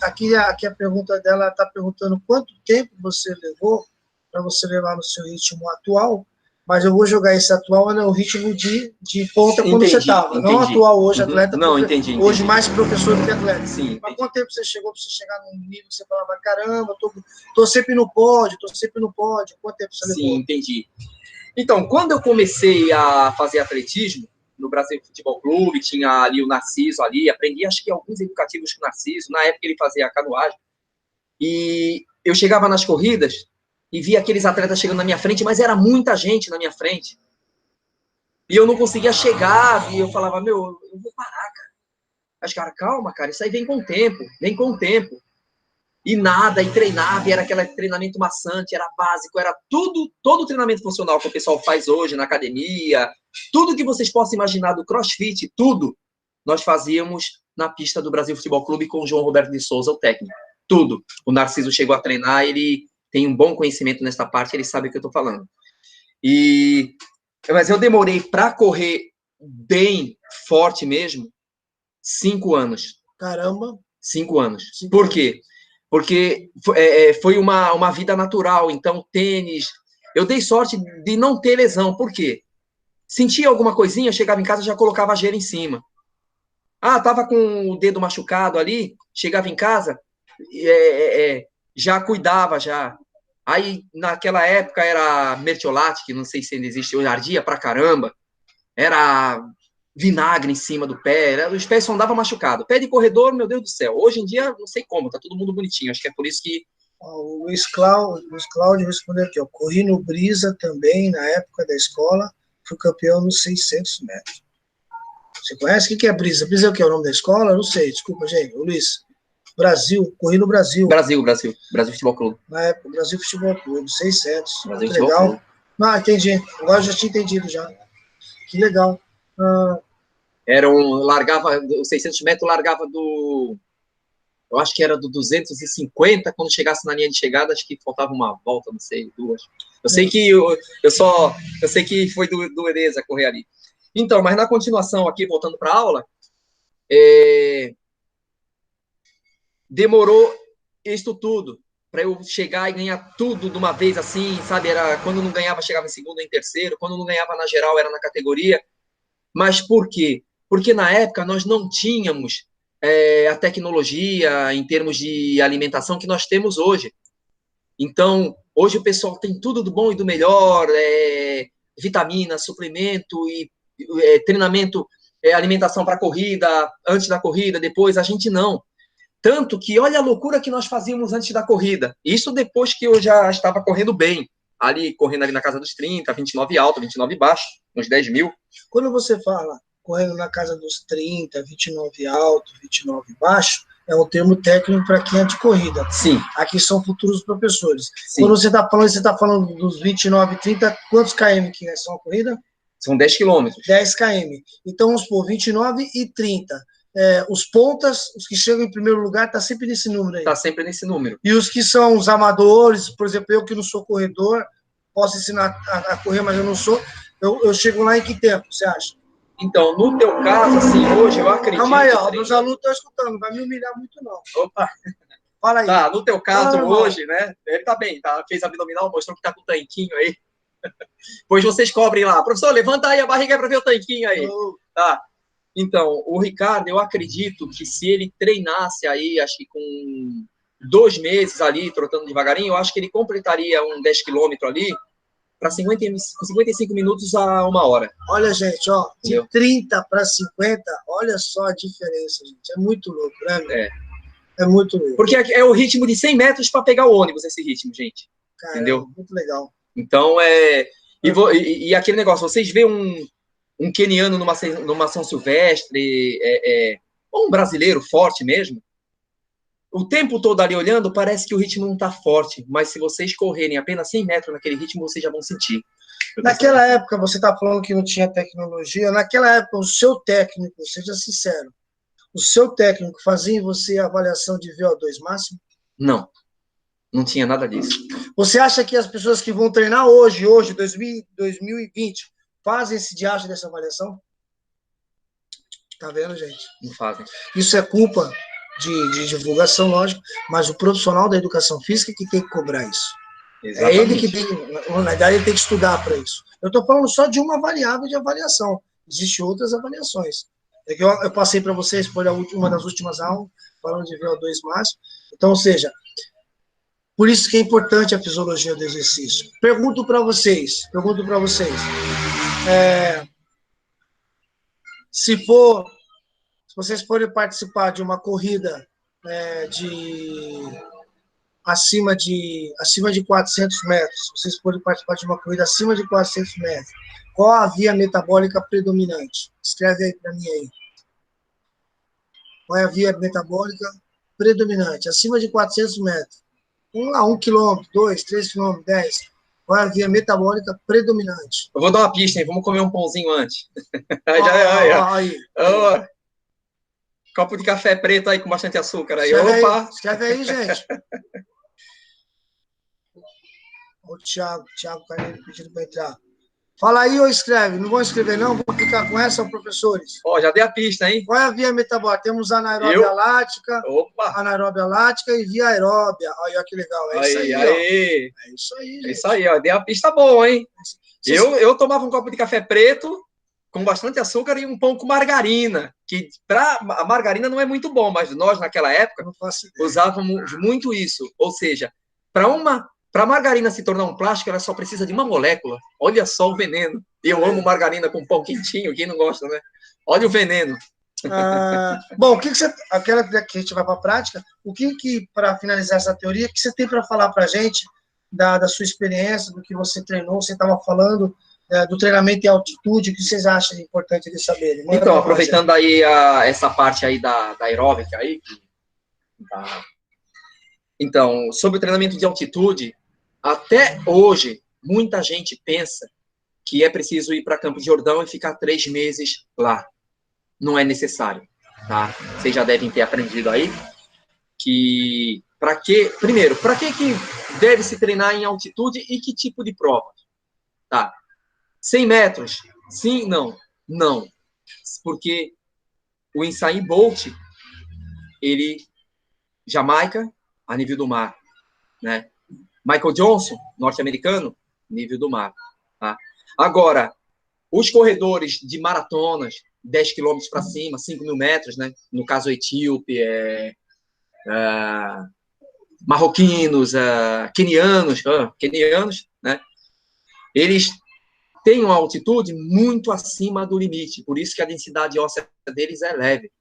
Aqui a pergunta dela está perguntando quanto tempo você levou para você levar no seu ritmo atual, mas eu vou jogar esse atual no ritmo de ponta quando você estava. Não atual hoje, atleta. Não, entendi. Hoje mais professor do que atleta. Sim. Mas quanto tempo você chegou para você chegar num nível que você falava, caramba, tô sempre no pódio, Quanto tempo você levou? Sim, entendi. Então, quando eu comecei a fazer atletismo, no Brasil Futebol Clube, tinha ali o Narciso ali, aprendi acho que alguns educativos com o Narciso, na época ele fazia a canoagem, e eu chegava nas corridas e via aqueles atletas chegando na minha frente, mas era muita gente na minha frente, e eu não conseguia chegar, e eu falava, eu vou parar, cara. Aí os caras, calma, cara, isso aí vem com o tempo, vem com o tempo. E nada, e treinava, e era aquele treinamento maçante, era básico, era tudo, todo o treinamento funcional que o pessoal faz hoje na academia, tudo que vocês possam imaginar do CrossFit, tudo, nós fazíamos na pista do Brasil Futebol Clube com o João Roberto de Souza, o técnico. Tudo. O Narciso chegou a treinar, ele tem um bom conhecimento nessa parte, ele sabe o que eu estou falando. Mas eu demorei para correr bem forte mesmo, 5 anos. Caramba. 5 anos. Por quê? Porque foi uma vida natural. Então, tênis... Eu dei sorte de não ter lesão. Por quê? Sentia alguma coisinha, chegava em casa, já colocava a gelo em cima. Ah, tava com o dedo machucado ali, chegava em casa, já cuidava, já. Aí, naquela época, era mertiolate, que não sei se ainda existe hoje, ardia pra caramba. Era vinagre em cima do pé, os pés só andavam machucados. Pé de corredor, meu Deus do céu. Hoje em dia, não sei como, tá todo mundo bonitinho. Acho que é por isso que... O Luiz Cláudio respondeu aqui, ó. Corri no Brisa também, na época da escola, fui campeão nos 600 metros. Você conhece? O que é Brisa? Brisa é o que? É o nome da escola? Eu não sei, desculpa, gente. O Luiz. Brasil, corri no Brasil. Brasil Futebol Clube. Na época, Brasil Futebol Clube, 600. Brasil Muito legal. Clube. Ah, entendi. Agora eu já tinha entendido já. Que legal. Largava, os 600 metros largava do... Eu acho que era do 250, quando chegasse na linha de chegada, acho que faltava uma volta, não sei, 2. Eu sei que eu sei que foi do Ereza correr ali. Então, mas na continuação aqui, voltando para a aula, demorou isso tudo para eu chegar e ganhar tudo de uma vez assim, sabe? Era quando não ganhava, chegava em segundo ou em terceiro, quando não ganhava na geral, era na categoria. Mas por quê? Porque na época nós não tínhamos a tecnologia em termos de alimentação que nós temos hoje. Então, hoje o pessoal tem tudo do bom e do melhor, vitamina, suplemento e treinamento, alimentação para corrida, antes da corrida, depois, a gente não. Tanto que, olha a loucura que nós fazíamos antes da corrida. Isso depois que eu já estava correndo bem, correndo ali na casa dos 30, 29 alto, 29 baixo, uns 10 mil. Quando você fala correndo na casa dos 30, 29 alto, 29 baixo, é um termo técnico para quem é de corrida. Sim. Aqui são futuros professores. Sim. Quando você está falando dos 29, 30, quantos km que são a corrida? São 10 quilômetros. 10 km. Então, vamos supor, 29 e 30. Os pontas, os que chegam em primeiro lugar, está sempre nesse número aí. Está sempre nesse número. E os que são os amadores, por exemplo, eu que não sou corredor, posso ensinar a correr, mas eu não sou, eu chego lá em que tempo, você acha? Então, no teu caso, assim, hoje eu acredito... Calma aí, ó, meus alunos estão escutando, não vai me humilhar muito, não. Opa! Fala aí. Tá, no teu caso hoje, né? Ele tá bem, tá? Fez abdominal, mostrou que tá com o tanquinho aí. Pois vocês cobrem lá. Professor, levanta aí a barriga para ver o tanquinho aí. Tá. Então, o Ricardo, eu acredito que se ele treinasse aí, acho que com 2 meses ali, trotando devagarinho, eu acho que ele completaria um 10 quilômetros ali para 55 minutos a 1 hora. Olha, gente, ó, de 30 para 50, olha só a diferença, gente. É muito louco, né? É muito louco. Porque é o ritmo de 100 metros para pegar o ônibus, esse ritmo, gente. Caramba, entendeu? Muito legal. Então, e aquele negócio, vocês vê um queniano numa São Silvestre, ou um brasileiro forte mesmo, o tempo todo ali olhando, parece que o ritmo não está forte, mas se vocês correrem apenas 100 metros naquele ritmo, vocês já vão sentir. Naquela época, você está falando que não tinha tecnologia, naquela época, o seu técnico, seja sincero, o seu técnico fazia em você a avaliação de VO2 máximo? Não tinha nada disso. Você acha que as pessoas que vão treinar hoje, 2020, fazem esse diacho dessa avaliação? Tá vendo, gente? Não fazem. Isso é culpa de divulgação, lógico, mas o profissional da educação física que tem que cobrar isso. Exatamente. É ele que tem, na verdade, ele tem que estudar para isso. Eu estou falando só de uma variável de avaliação. Existem outras avaliações. Eu passei para vocês, foi uma das últimas aulas, falando de VO2 máximo. Então, ou seja, por isso que é importante a fisiologia do exercício. Pergunto para vocês, se vocês forem participar de uma corrida acima de 400 metros, vocês forem participar de uma corrida acima de 400 metros, qual a via metabólica predominante? Escreve aí para mim aí. qual é a via metabólica predominante? Acima de 400 metros. Vamos lá, 1 quilômetro, 2, 3 quilômetros, 10. Qual é a via metabólica predominante? Eu vou dar uma pista, hein? Vamos comer um pãozinho antes. Aí. Copo de café preto aí com bastante açúcar aí. Escreve aí, gente. O Thiago Carneiro pedindo para entrar. Fala aí ou escreve? Não vou escrever, não. Vou ficar com essa, professores. Já dei a pista, hein? Qual é a via metabólica? Temos a anaeróbia lática, anaeróbia lática e via aeróbia. Olha que legal. É isso aí. É isso aí, gente. É isso aí, ó. Dei a pista boa, hein? Eu tomava um copo de café preto com bastante açúcar e um pão com margarina. Que a margarina não é muito bom, mas nós, naquela época, usávamos muito isso. Ou seja, para a margarina se tornar um plástico, ela só precisa de uma molécula. Olha só o veneno. Eu amo margarina com pão quentinho. Quem não gosta, né? Olha o veneno. Bom, o que você... Aquela que a gente vai para a prática, o que para finalizar essa teoria, o que você tem para falar para a gente da sua experiência, do que você treinou? Você estava falando do treinamento em altitude, o que vocês acham importante de saber? Então, aproveitando aí essa parte aí da aeróbica aí, então, sobre o treinamento de altitude, até hoje, muita gente pensa que é preciso ir para Campos de Jordão e ficar 3 meses lá. Não é necessário, tá? Vocês já devem ter aprendido aí que, primeiro, para que deve se treinar em altitude e que tipo de prova? Tá? 100 metros, sim, não. Não. Porque o Usain Bolt, Jamaica, a nível do mar, né? Michael Johnson, norte-americano, nível do mar, tá? Agora, os corredores de maratonas, 10 quilômetros para cima, 5.000 metros, né? No caso etíope, marroquinos, quenianos, né? Eles têm uma altitude muito acima do limite, por isso que a densidade óssea deles é leve.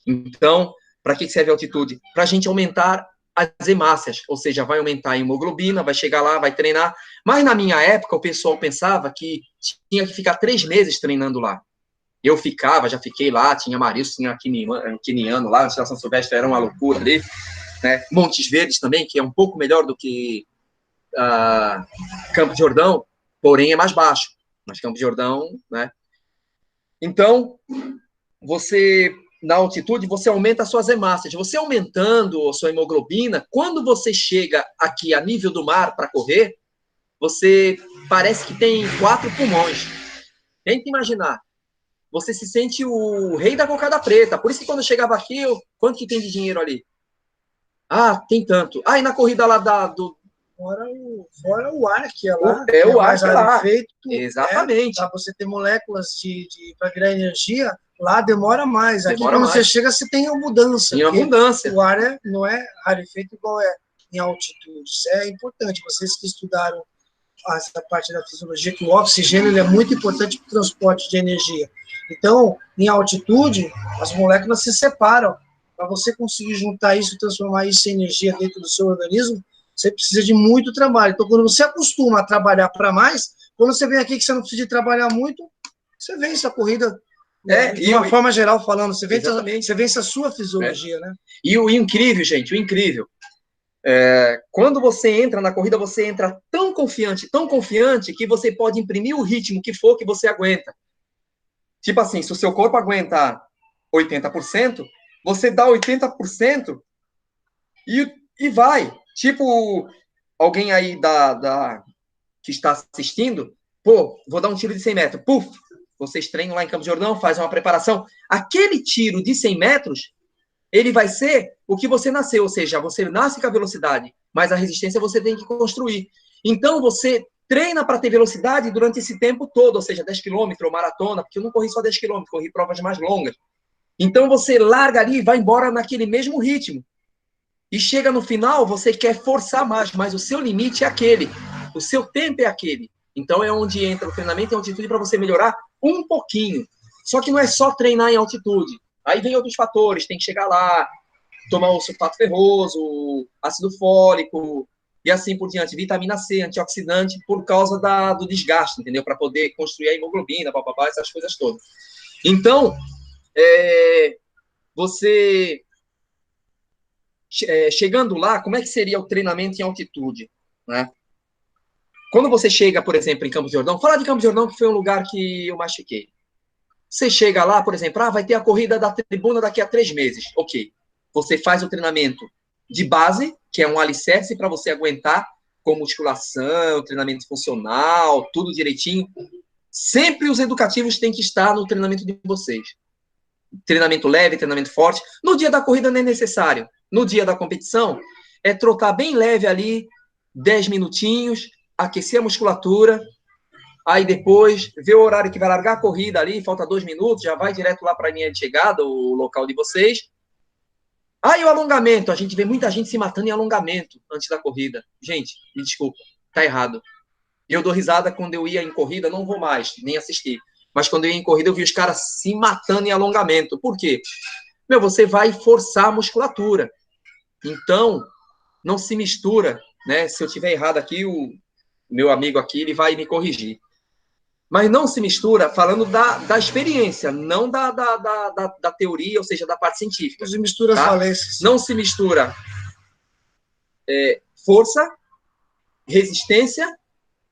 Então, para que serve a altitude? Para a gente aumentar as hemácias, ou seja, vai aumentar a hemoglobina, vai chegar lá, vai treinar. Mas na minha época, o pessoal pensava que tinha que ficar 3 meses treinando lá. Eu já fiquei lá, tinha Marilson, tinha queniano lá, a Estação Silvestre era uma loucura ali, né? Montes Verdes também, que é um pouco melhor do que Campos de Jordão, porém é mais baixo, mas Campos de Jordão, né? Então, na altitude, você aumenta as suas hemácias. Você aumentando a sua hemoglobina, quando você chega aqui a nível do mar para correr, você parece que tem 4 pulmões. Tenta imaginar. Você se sente o rei da cocada preta. Por isso que quando eu chegava aqui, quanto que tem de dinheiro ali? Tem tanto. E na corrida lá Fora o ar que é lá. O ar que é lá. Feito, exatamente. Para você ter moléculas para virar energia, lá demora mais. Aqui, quando você chega, você tem abundância. Tem abundância. O ar não é rarefeito igual é em altitude. Isso é importante. Vocês que estudaram essa parte da fisiologia, que o oxigênio ele é muito importante para o transporte de energia. Então, em altitude, as moléculas se separam. Para você conseguir juntar isso e transformar isso em energia dentro do seu organismo, você precisa de muito trabalho. Então, quando você acostuma a trabalhar para mais, quando você vem aqui que você não precisa de trabalhar muito, você vence a corrida. De uma forma geral falando, você vence a sua fisiologia, né? E o incrível, gente, o incrível, quando você entra na corrida, você entra tão confiante, que você pode imprimir o ritmo que for que você aguenta. Tipo assim, se o seu corpo aguentar 80%, você dá 80% e vai. Tipo, alguém aí que está assistindo, vou dar um tiro de 100 metros. Puf! Vocês treinam lá em Campos de Jordão, fazem uma preparação. Aquele tiro de 100 metros, ele vai ser o que você nasceu. Ou seja, você nasce com a velocidade, mas a resistência você tem que construir. Então, você treina para ter velocidade durante esse tempo todo, ou seja, 10 quilômetros, maratona, porque eu não corri só 10 quilômetros, corri provas mais longas. Então, você larga ali e vai embora naquele mesmo ritmo. E chega no final, você quer forçar mais, mas o seu limite é aquele. O seu tempo é aquele. Então, é onde entra o treinamento em altitude para você melhorar um pouquinho. Só que não é só treinar em altitude. Aí vem outros fatores, tem que chegar lá, tomar o sulfato ferroso, ácido fólico, e assim por diante, vitamina C, antioxidante, por causa do desgaste, entendeu? Para poder construir a hemoglobina, essas coisas todas. Então, você, chegando lá, como é que seria o treinamento em altitude, né? Quando você chega, por exemplo, em Campos do Jordão, fala de Campos do Jordão, que foi um lugar que eu mais fiquei. Você chega lá, por exemplo, vai ter a corrida da tribuna daqui a 3 meses. Ok. Você faz o treinamento de base, que é um alicerce para você aguentar, com musculação, treinamento funcional, tudo direitinho. Sempre os educativos têm que estar no treinamento de vocês. Treinamento leve, treinamento forte. No dia da corrida não é necessário. No dia da competição, é trotar bem leve ali, 10 minutinhos, aquecer a musculatura, aí depois ver o horário que vai largar a corrida ali, falta 2 minutos, já vai direto lá para a linha de chegada, o local de vocês. Aí o alongamento, a gente vê muita gente se matando em alongamento antes da corrida. Gente, me desculpa, tá errado. Eu dou risada quando eu ia em corrida, não vou mais, nem assistir. Mas quando eu ia em corrida, eu vi os caras se matando em alongamento. Por quê? Você vai forçar a musculatura. Então, não se mistura, né? Se eu tiver errado aqui, o meu amigo aqui, ele vai me corrigir. Mas não se mistura falando da experiência, não da teoria, ou seja, da parte científica. Não se mistura as valências. Não se mistura força, resistência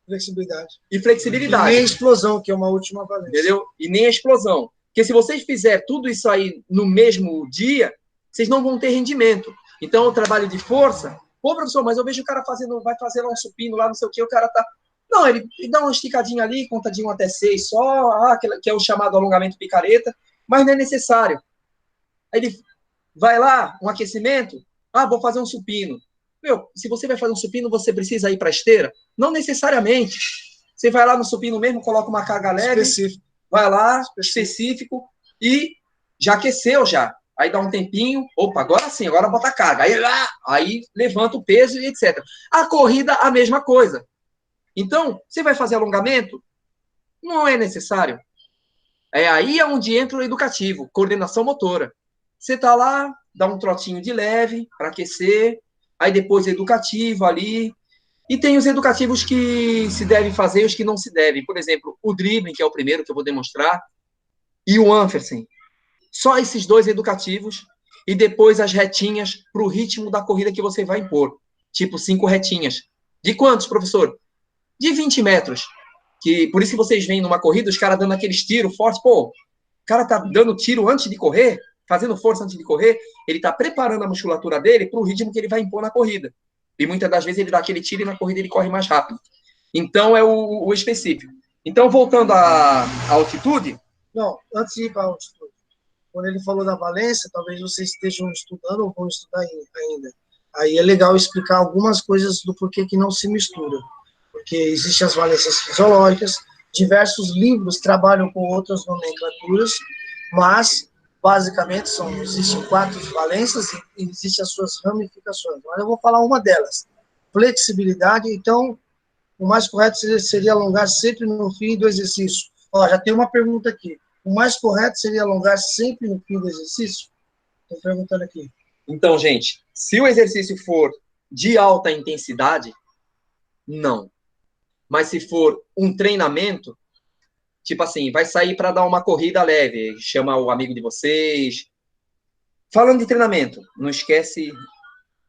e flexibilidade. E nem a explosão, que é uma última valência. Entendeu? E nem a explosão. Porque se vocês fizerem tudo isso aí no mesmo dia, vocês não vão ter rendimento. Então, o trabalho de força... Pô, professor, mas eu vejo o cara vai fazer lá um supino lá, não sei o quê, o cara tá... Não, ele dá uma esticadinha ali, contadinho até 6 só, que é o chamado alongamento picareta, mas não é necessário. Aí ele vai lá, um aquecimento, vou fazer um supino. Se você vai fazer um supino, você precisa ir para a esteira? Não necessariamente. Você vai lá no supino mesmo, coloca uma carga leve, vai lá, específico, e já aqueceu já. Aí dá um tempinho, opa, agora sim, agora bota a carga. Aí levanta o peso e etc. A corrida, a mesma coisa. Então, você vai fazer alongamento? Não é necessário. É aí onde entra o educativo, coordenação motora. Você está lá, dá um trotinho de leve para aquecer, aí depois educativo ali. E tem os educativos que se devem fazer e os que não se devem. Por exemplo, o dribbling, que é o primeiro que eu vou demonstrar, e o Anfersen. Só esses 2 educativos e depois as retinhas para o ritmo da corrida que você vai impor. Tipo 5 retinhas. De quantos, professor? De 20 metros. Por isso que vocês veem numa corrida os caras dando aqueles tiros fortes. Pô, o cara tá dando tiro antes de correr, fazendo força antes de correr, ele tá preparando a musculatura dele para o ritmo que ele vai impor na corrida. E muitas das vezes ele dá aquele tiro e na corrida ele corre mais rápido. Então é o específico. Então, voltando à altitude... Não, antes de ir para a altitude, quando ele falou da valência, talvez vocês estejam estudando ou vão estudar ainda. Aí é legal explicar algumas coisas do porquê que não se mistura. Porque existem as valências fisiológicas, diversos livros trabalham com outras nomenclaturas, mas, basicamente, existem 4 valências e existem as suas ramificações. Mas eu vou falar uma delas. Flexibilidade, então, o mais correto seria alongar sempre no fim do exercício. Já tem uma pergunta aqui. O mais correto seria alongar sempre no fim do exercício? Estou perguntando aqui. Então, gente, se o exercício for de alta intensidade, não. Mas se for um treinamento, tipo assim, vai sair para dar uma corrida leve, chama o amigo de vocês. Falando de treinamento, não esquece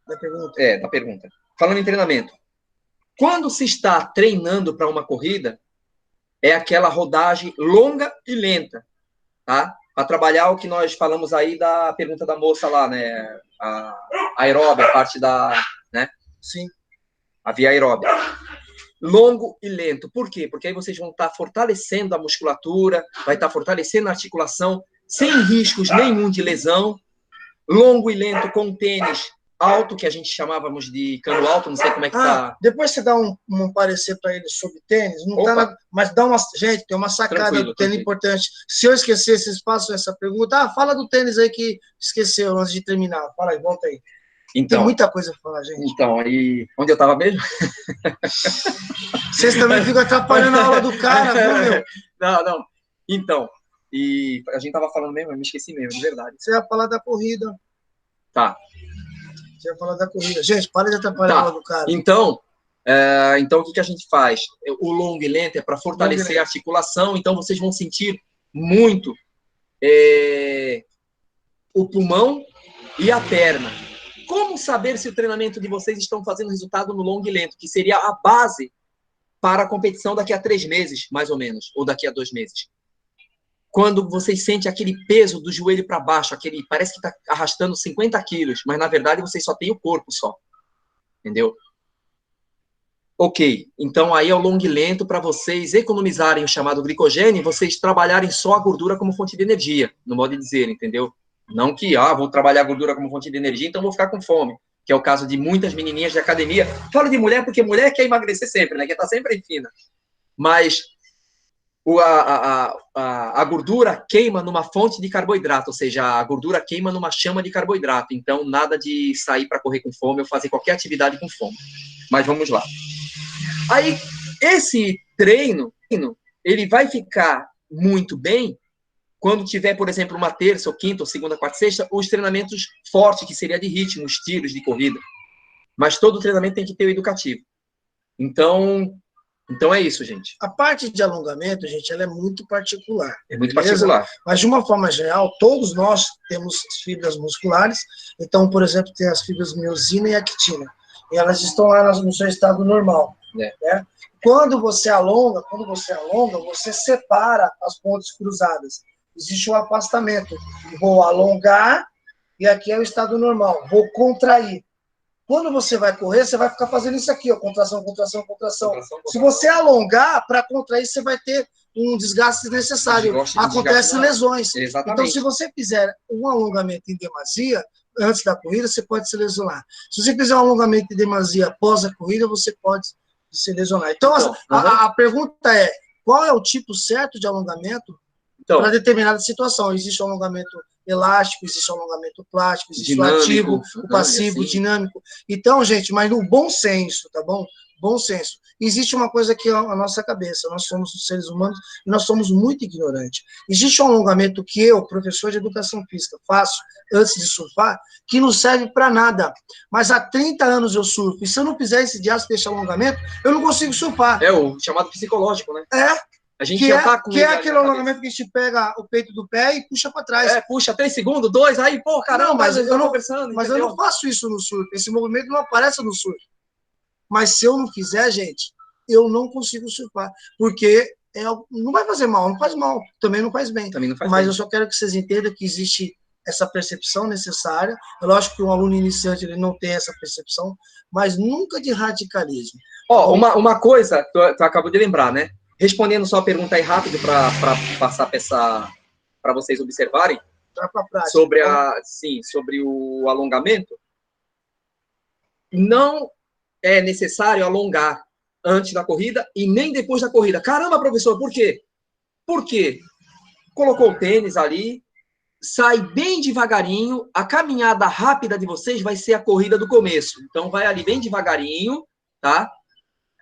da pergunta. Da pergunta. Falando em treinamento, quando se está treinando para uma corrida, é aquela rodagem longa e lenta, tá? Para trabalhar o que nós falamos aí da pergunta da moça lá, né? A aeróbia, a parte da, né? Sim. A via aeróbia. Longo e lento. Por quê? Porque aí vocês vão estar fortalecendo a musculatura, vai estar fortalecendo a articulação, sem riscos nenhum de lesão. Longo e lento com tênis alto, que a gente chamávamos de cano alto, não sei como é que tá. Depois você dá um parecer para ele sobre tênis, não tá mas dá uma... Gente, tem uma sacada do tênis importante. Se eu esquecer, vocês passam essa pergunta. Fala do tênis aí que esqueceu antes de terminar. Fala aí, volta aí. Então, tem muita coisa para falar, gente. Então, aí... Onde eu estava mesmo? Vocês também ficam atrapalhando a aula do cara, viu, meu? Não. Então, e a gente estava falando mesmo, eu me esqueci mesmo, de verdade. Você ia falar da corrida. Tá. Você ia falar da corrida. Gente, para de atrapalhar a aula do cara. Então, o que a gente faz? O longo e lento é para fortalecer a articulação, então vocês vão sentir muito o pulmão e a perna. Como saber se o treinamento de vocês estão fazendo resultado no longo e lento, que seria a base para a competição daqui a 3 meses, mais ou menos, ou daqui a 2 meses? Quando vocês sentem aquele peso do joelho para baixo, aquele parece que está arrastando 50 quilos, mas na verdade vocês só têm o corpo só. Entendeu? Ok, então aí é o longo e lento para vocês economizarem o chamado glicogênio e vocês trabalharem só a gordura como fonte de energia, no modo de dizer, entendeu? Não que, vou trabalhar a gordura como fonte de energia, então vou ficar com fome, que é o caso de muitas menininhas de academia. Falo de mulher porque mulher quer emagrecer sempre, né? Quer estar sempre fina. Mas a gordura queima numa fonte de carboidrato, ou seja, a gordura queima numa chama de carboidrato. Então, nada de sair para correr com fome ou fazer qualquer atividade com fome. Mas vamos lá. Aí, esse treino, ele vai ficar muito bem quando tiver, por exemplo, uma terça, ou quinta, ou segunda, quarta, sexta, os treinamentos fortes, que seria de ritmo, os tiros de corrida. Mas todo treinamento tem que ter o educativo. Então é isso, gente. A parte de alongamento, gente, ela é muito particular. É muito beleza? particular. Mas, de uma forma geral, todos nós temos fibras musculares. Então, por exemplo, tem as fibras miosina e actina. E elas estão lá no seu estado normal. Né? Quando você alonga, você separa as pontes cruzadas. Existe um afastamento. Vou alongar e aqui é o estado normal. Vou contrair. Quando você vai correr, você vai ficar fazendo isso aqui, ó, contração, contração, contração. Se você alongar, para contrair, você vai ter um desgaste desnecessário. Acontecem lesões. Exatamente. Então, se você fizer um alongamento em demasia, antes da corrida, você pode se lesionar. Se você fizer um alongamento em demasia após a corrida, você pode se lesionar. Então, a pergunta é, qual é o tipo certo de alongamento para determinada situação? Existe um alongamento elástico, existe um alongamento plástico, existe dinâmico, o ativo, o passivo, o dinâmico. Então, gente, mas no bom senso, tá bom? Bom senso. Existe uma coisa que é a nossa cabeça, nós somos seres humanos e nós somos muito ignorantes. Existe um alongamento que eu, professor de educação física, faço antes de surfar, que não serve para nada. Mas há 30 anos eu surfo, e se eu não fizer esse diálogo desse alongamento, eu não consigo surfar. É o chamado psicológico, né? A gente que já tá com que é aquele alongamento que a gente pega o peito do pé e puxa para trás. Puxa 3 segundos, 2, aí, pô, caramba, não, mas eu não, conversando. Mas eu não faço isso no surf. Esse movimento não aparece no surf. Mas se eu não fizer, gente, eu não consigo surfar. Porque não vai fazer mal, não faz mal. Também não faz bem. Mas eu só quero que vocês entendam que existe essa percepção necessária. É lógico que um aluno iniciante ele não tem essa percepção, mas nunca de radicalismo. Uma coisa, tu acabou de lembrar, né? Respondendo só a pergunta aí rápido para passar para vocês observarem sobre sobre o alongamento. Não é necessário alongar antes da corrida e nem depois da corrida. Caramba, professor, por quê? Porque colocou o tênis ali, sai bem devagarinho, a caminhada rápida de vocês vai ser a corrida do começo. Então vai ali bem devagarinho, tá?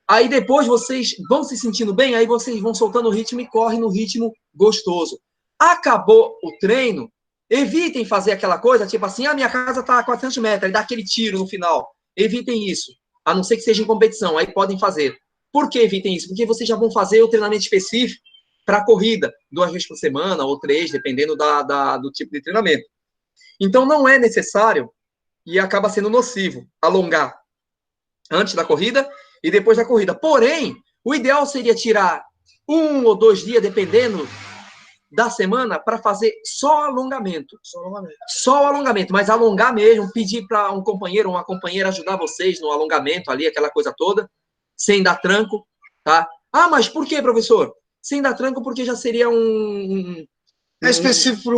Aí depois vocês vão se sentindo bem, aí vocês vão soltando o ritmo e correm no ritmo gostoso. Acabou o treino, evitem fazer aquela coisa, tipo assim, minha casa está a 400 metros, e dá aquele tiro no final. Evitem isso, a não ser que seja em competição, aí podem fazer. Por que evitem isso? Porque vocês já vão fazer o treinamento específico para a corrida, 2 vezes por semana ou 3, dependendo do tipo de treinamento. Então não é necessário, e acaba sendo nocivo, alongar antes da corrida e depois da corrida. Porém, o ideal seria tirar 1 ou 2 dias, dependendo da semana, para fazer só alongamento. Só alongamento, mas alongar mesmo, pedir para um companheiro ou uma companheira ajudar vocês no alongamento ali, aquela coisa toda, sem dar tranco, tá? Mas por que, professor? Sem dar tranco, porque já seria é específico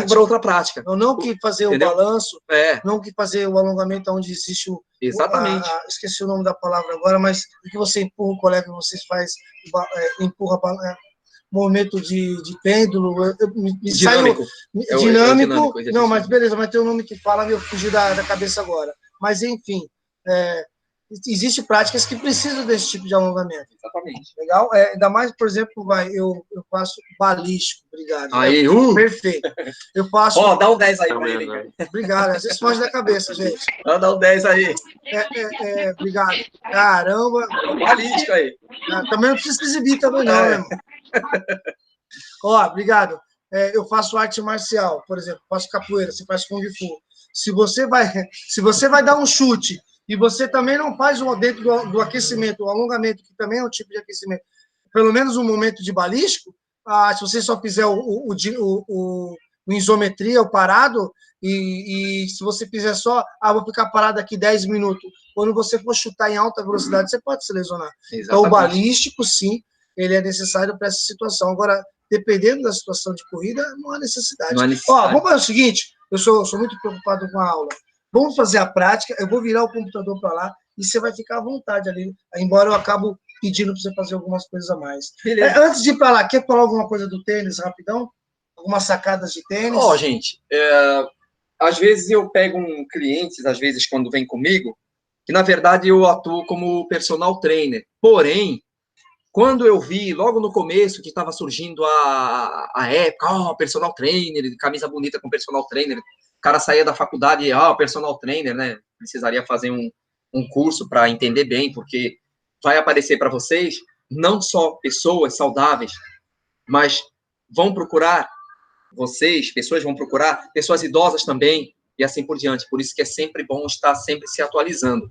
para outra prática. Não que fazer o balanço, não que fazer o alongamento onde existe o... Exatamente. Esqueci o nome da palavra agora, mas que você empurra o colega, você faz, empurra movimento de pêndulo, dinâmico. Dinâmico. Não, mas beleza, mas tem um nome que fala, eu fugi da cabeça agora. Mas, enfim, existem práticas que precisam desse tipo de alongamento. Exatamente. Legal? Ainda mais, por exemplo, eu faço balístico, obrigado. Aí, perfeito. Eu faço... dá um 10 aí pra ele, cara. Obrigado, às vezes foge da cabeça, gente. Dá um 10 aí. Obrigado. Caramba. Balístico aí. Também não precisa se exibir também, não, meu irmão. Obrigado. eu faço arte marcial, por exemplo, faço capoeira, você faz Kung Fu. Se você vai dar um chute e você também não faz dentro do aquecimento, o alongamento, que também é um tipo de aquecimento, pelo menos um momento de balístico, se você só fizer o isometria, o parado, e se você fizer só, vou ficar parado aqui 10 minutos, quando você for chutar em alta velocidade, você pode se lesionar. Exatamente. Então, o balístico, sim, ele é necessário para essa situação. Agora, dependendo da situação de corrida, não há necessidade. Não há necessidade. Vamos fazer o seguinte, eu sou muito preocupado com a aula. Vamos fazer a prática, eu vou virar o computador para lá e você vai ficar à vontade ali, embora eu acabo pedindo para você fazer algumas coisas a mais. Antes de ir para lá, quer falar alguma coisa do tênis, rapidão? Algumas sacadas de tênis? Gente, às vezes eu pego clientes, às vezes quando vem comigo, que na verdade eu atuo como personal trainer. Porém, quando eu vi, logo no começo, que estava surgindo a época, personal trainer, camisa bonita com personal trainer, o cara saía da faculdade, personal trainer, né? Precisaria fazer um curso para entender bem, porque vai aparecer para vocês não só pessoas saudáveis, mas vão procurar pessoas vão procurar pessoas idosas também, e assim por diante. Por isso que é sempre bom estar sempre se atualizando.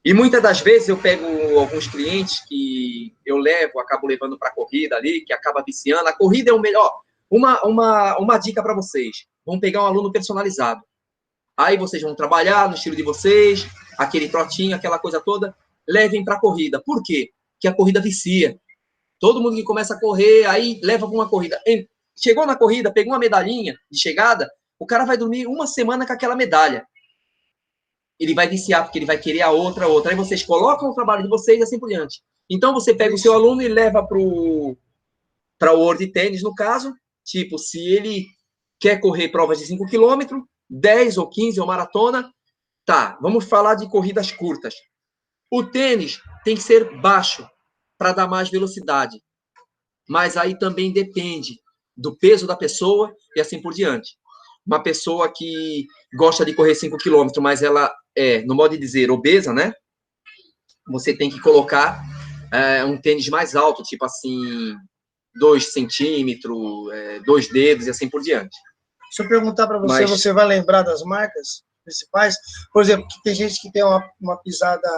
E muitas das vezes eu pego alguns clientes que eu acabo levando para a corrida ali, que acaba viciando. A corrida é o melhor. Uma dica para vocês. Vão pegar um aluno personalizado. Aí vocês vão trabalhar no estilo de vocês, aquele trotinho, aquela coisa toda. Levem para a corrida. Por quê? Porque a corrida vicia. Todo mundo que começa a correr, aí leva para uma corrida. Chegou na corrida, pegou uma medalhinha de chegada, o cara vai dormir uma semana com aquela medalha. Ele vai viciar, porque ele vai querer a outra. Aí vocês colocam o trabalho de vocês e assim por diante. Então, você pega o seu aluno e leva para o World Tennis, no caso. Tipo, se ele quer correr provas de 5 km, 10 ou 15 ou maratona, tá, vamos falar de corridas curtas. O tênis tem que ser baixo para dar mais velocidade. Mas aí também depende do peso da pessoa e assim por diante. Uma pessoa que gosta de correr 5 km, mas ela no modo de dizer, obesa, né? Você tem que colocar um tênis mais alto, tipo assim, 2 centímetros, 2 dedos e assim por diante. Se eu perguntar para você, você vai lembrar das marcas principais? Por exemplo, que tem gente que tem uma pisada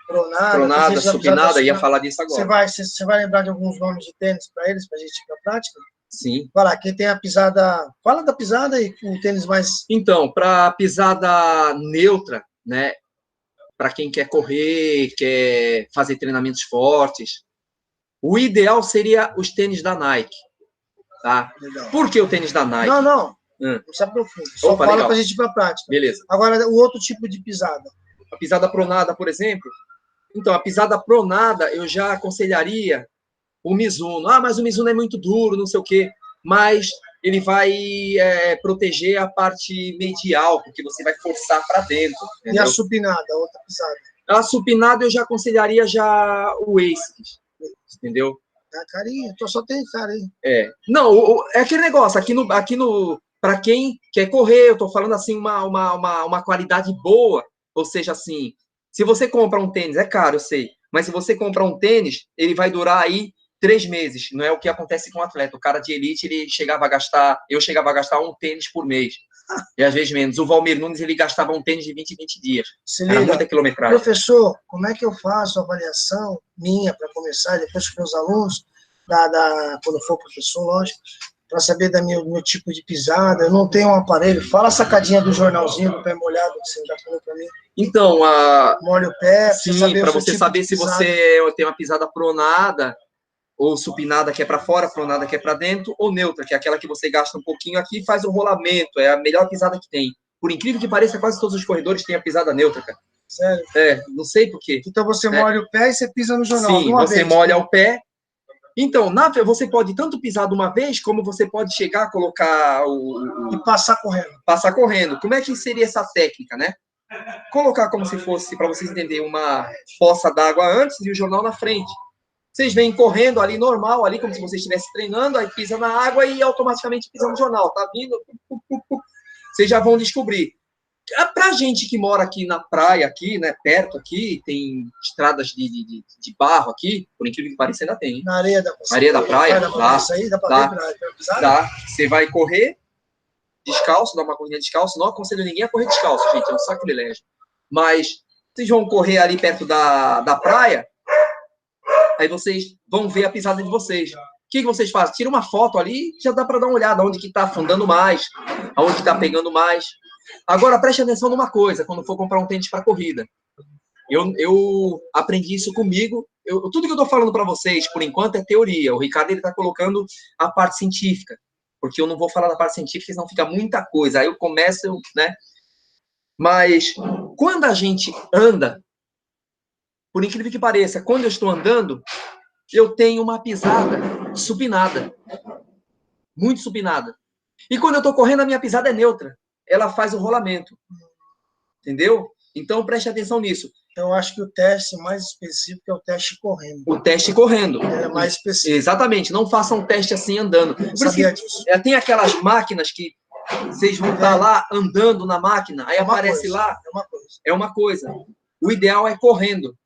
pronada, supinada, ia falar disso agora. Você vai lembrar de alguns nomes de tênis para eles, para a gente ir para a prática? Sim. Vai lá, quem tem a pisada... Fala da pisada e o tênis mais... Então, para pisada neutra, né? Para quem quer correr, quer fazer treinamentos fortes, o ideal seria os tênis da Nike, tá? Legal. Por que o tênis da Nike? Não se aprofunda. Só fala para a gente ir para a prática. Beleza. Agora, o outro tipo de pisada. A pisada pronada, por exemplo. Então, a pisada pronada, eu já aconselharia o Mizuno. Mas o Mizuno é muito duro, não sei o quê. Mas ele vai proteger a parte medial, porque você vai forçar para dentro. Entendeu? E a supinada, a outra pisada? A supinada, eu já aconselharia o ASICS, entendeu? Carinha, só tem cara, hein? Não, é aquele negócio, aqui no para quem quer correr, eu tô falando assim, uma qualidade boa, ou seja, assim, se você compra um tênis, é caro, eu sei, mas se você comprar um tênis, ele vai durar aí 3 meses, não é o que acontece com o atleta. O cara de elite, eu chegava a gastar um tênis por mês, e às vezes menos. O Valmir Nunes, ele gastava um tênis de 20 dias. Era muita quilometragem. Professor, como é que eu faço a avaliação minha para começar, depois com meus alunos, quando for professor, lógico, para saber do meu tipo de pisada? Eu não tenho um aparelho. Fala a sacadinha do jornalzinho do pé molhado que você já falou para mim. Então, molha o pé, sim, para você saber se você tem uma pisada pronada ou supinada, que é para fora, pronada, que é para dentro, ou neutra, que é aquela que você gasta um pouquinho aqui e faz o rolamento. É a melhor pisada que tem. Por incrível que pareça, quase todos os corredores têm a pisada neutra, cara. Sério? Não sei por quê. Então você molha o pé e você pisa no jornal. Sim, você molha o pé. Então, você pode tanto pisar de uma vez, como você pode chegar a colocar e passar correndo. Passar correndo. Como é que seria essa técnica, né? Colocar como se fosse, para vocês entenderem, uma poça d'água antes e o jornal na frente. Vocês vêm correndo ali normal, ali como se você estivesse treinando, aí pisa na água e automaticamente pisa no jornal. Tá vindo, vocês já vão descobrir. Pra gente que mora aqui na praia, aqui, né, perto aqui, tem estradas de barro aqui, por incrível que pareça, ainda tem. Na areia da praia? Dá pra pisar? Dá. Você vai correr descalço, dar uma corrida descalço. Não aconselho ninguém a correr descalço, gente, é um sacrilégio. Mas vocês vão correr ali perto da praia, aí vocês vão ver a pisada de vocês. O que vocês fazem? Tira uma foto ali, já dá para dar uma olhada onde que está afundando mais, aonde que está pegando mais. Agora, preste atenção numa coisa, quando for comprar um tênis para corrida. Eu aprendi isso comigo. Tudo que eu estou falando para vocês, por enquanto, é teoria. O Ricardo está colocando a parte científica, porque eu não vou falar da parte científica, senão fica muita coisa. Aí eu começo, né? Mas, quando a gente anda, por incrível que pareça, quando eu estou andando, eu tenho uma pisada supinada. Muito supinada. E quando eu estou correndo, a minha pisada é neutra. Ela faz o rolamento. Entendeu? Então, preste atenção nisso. Eu acho que o teste mais específico é o teste correndo. O teste correndo. É mais específico. Exatamente. Não faça um teste assim andando. Eu sabia disso. Tem aquelas máquinas que vocês vão estar lá andando na máquina, aí aparece lá. É uma coisa. O ideal é correndo.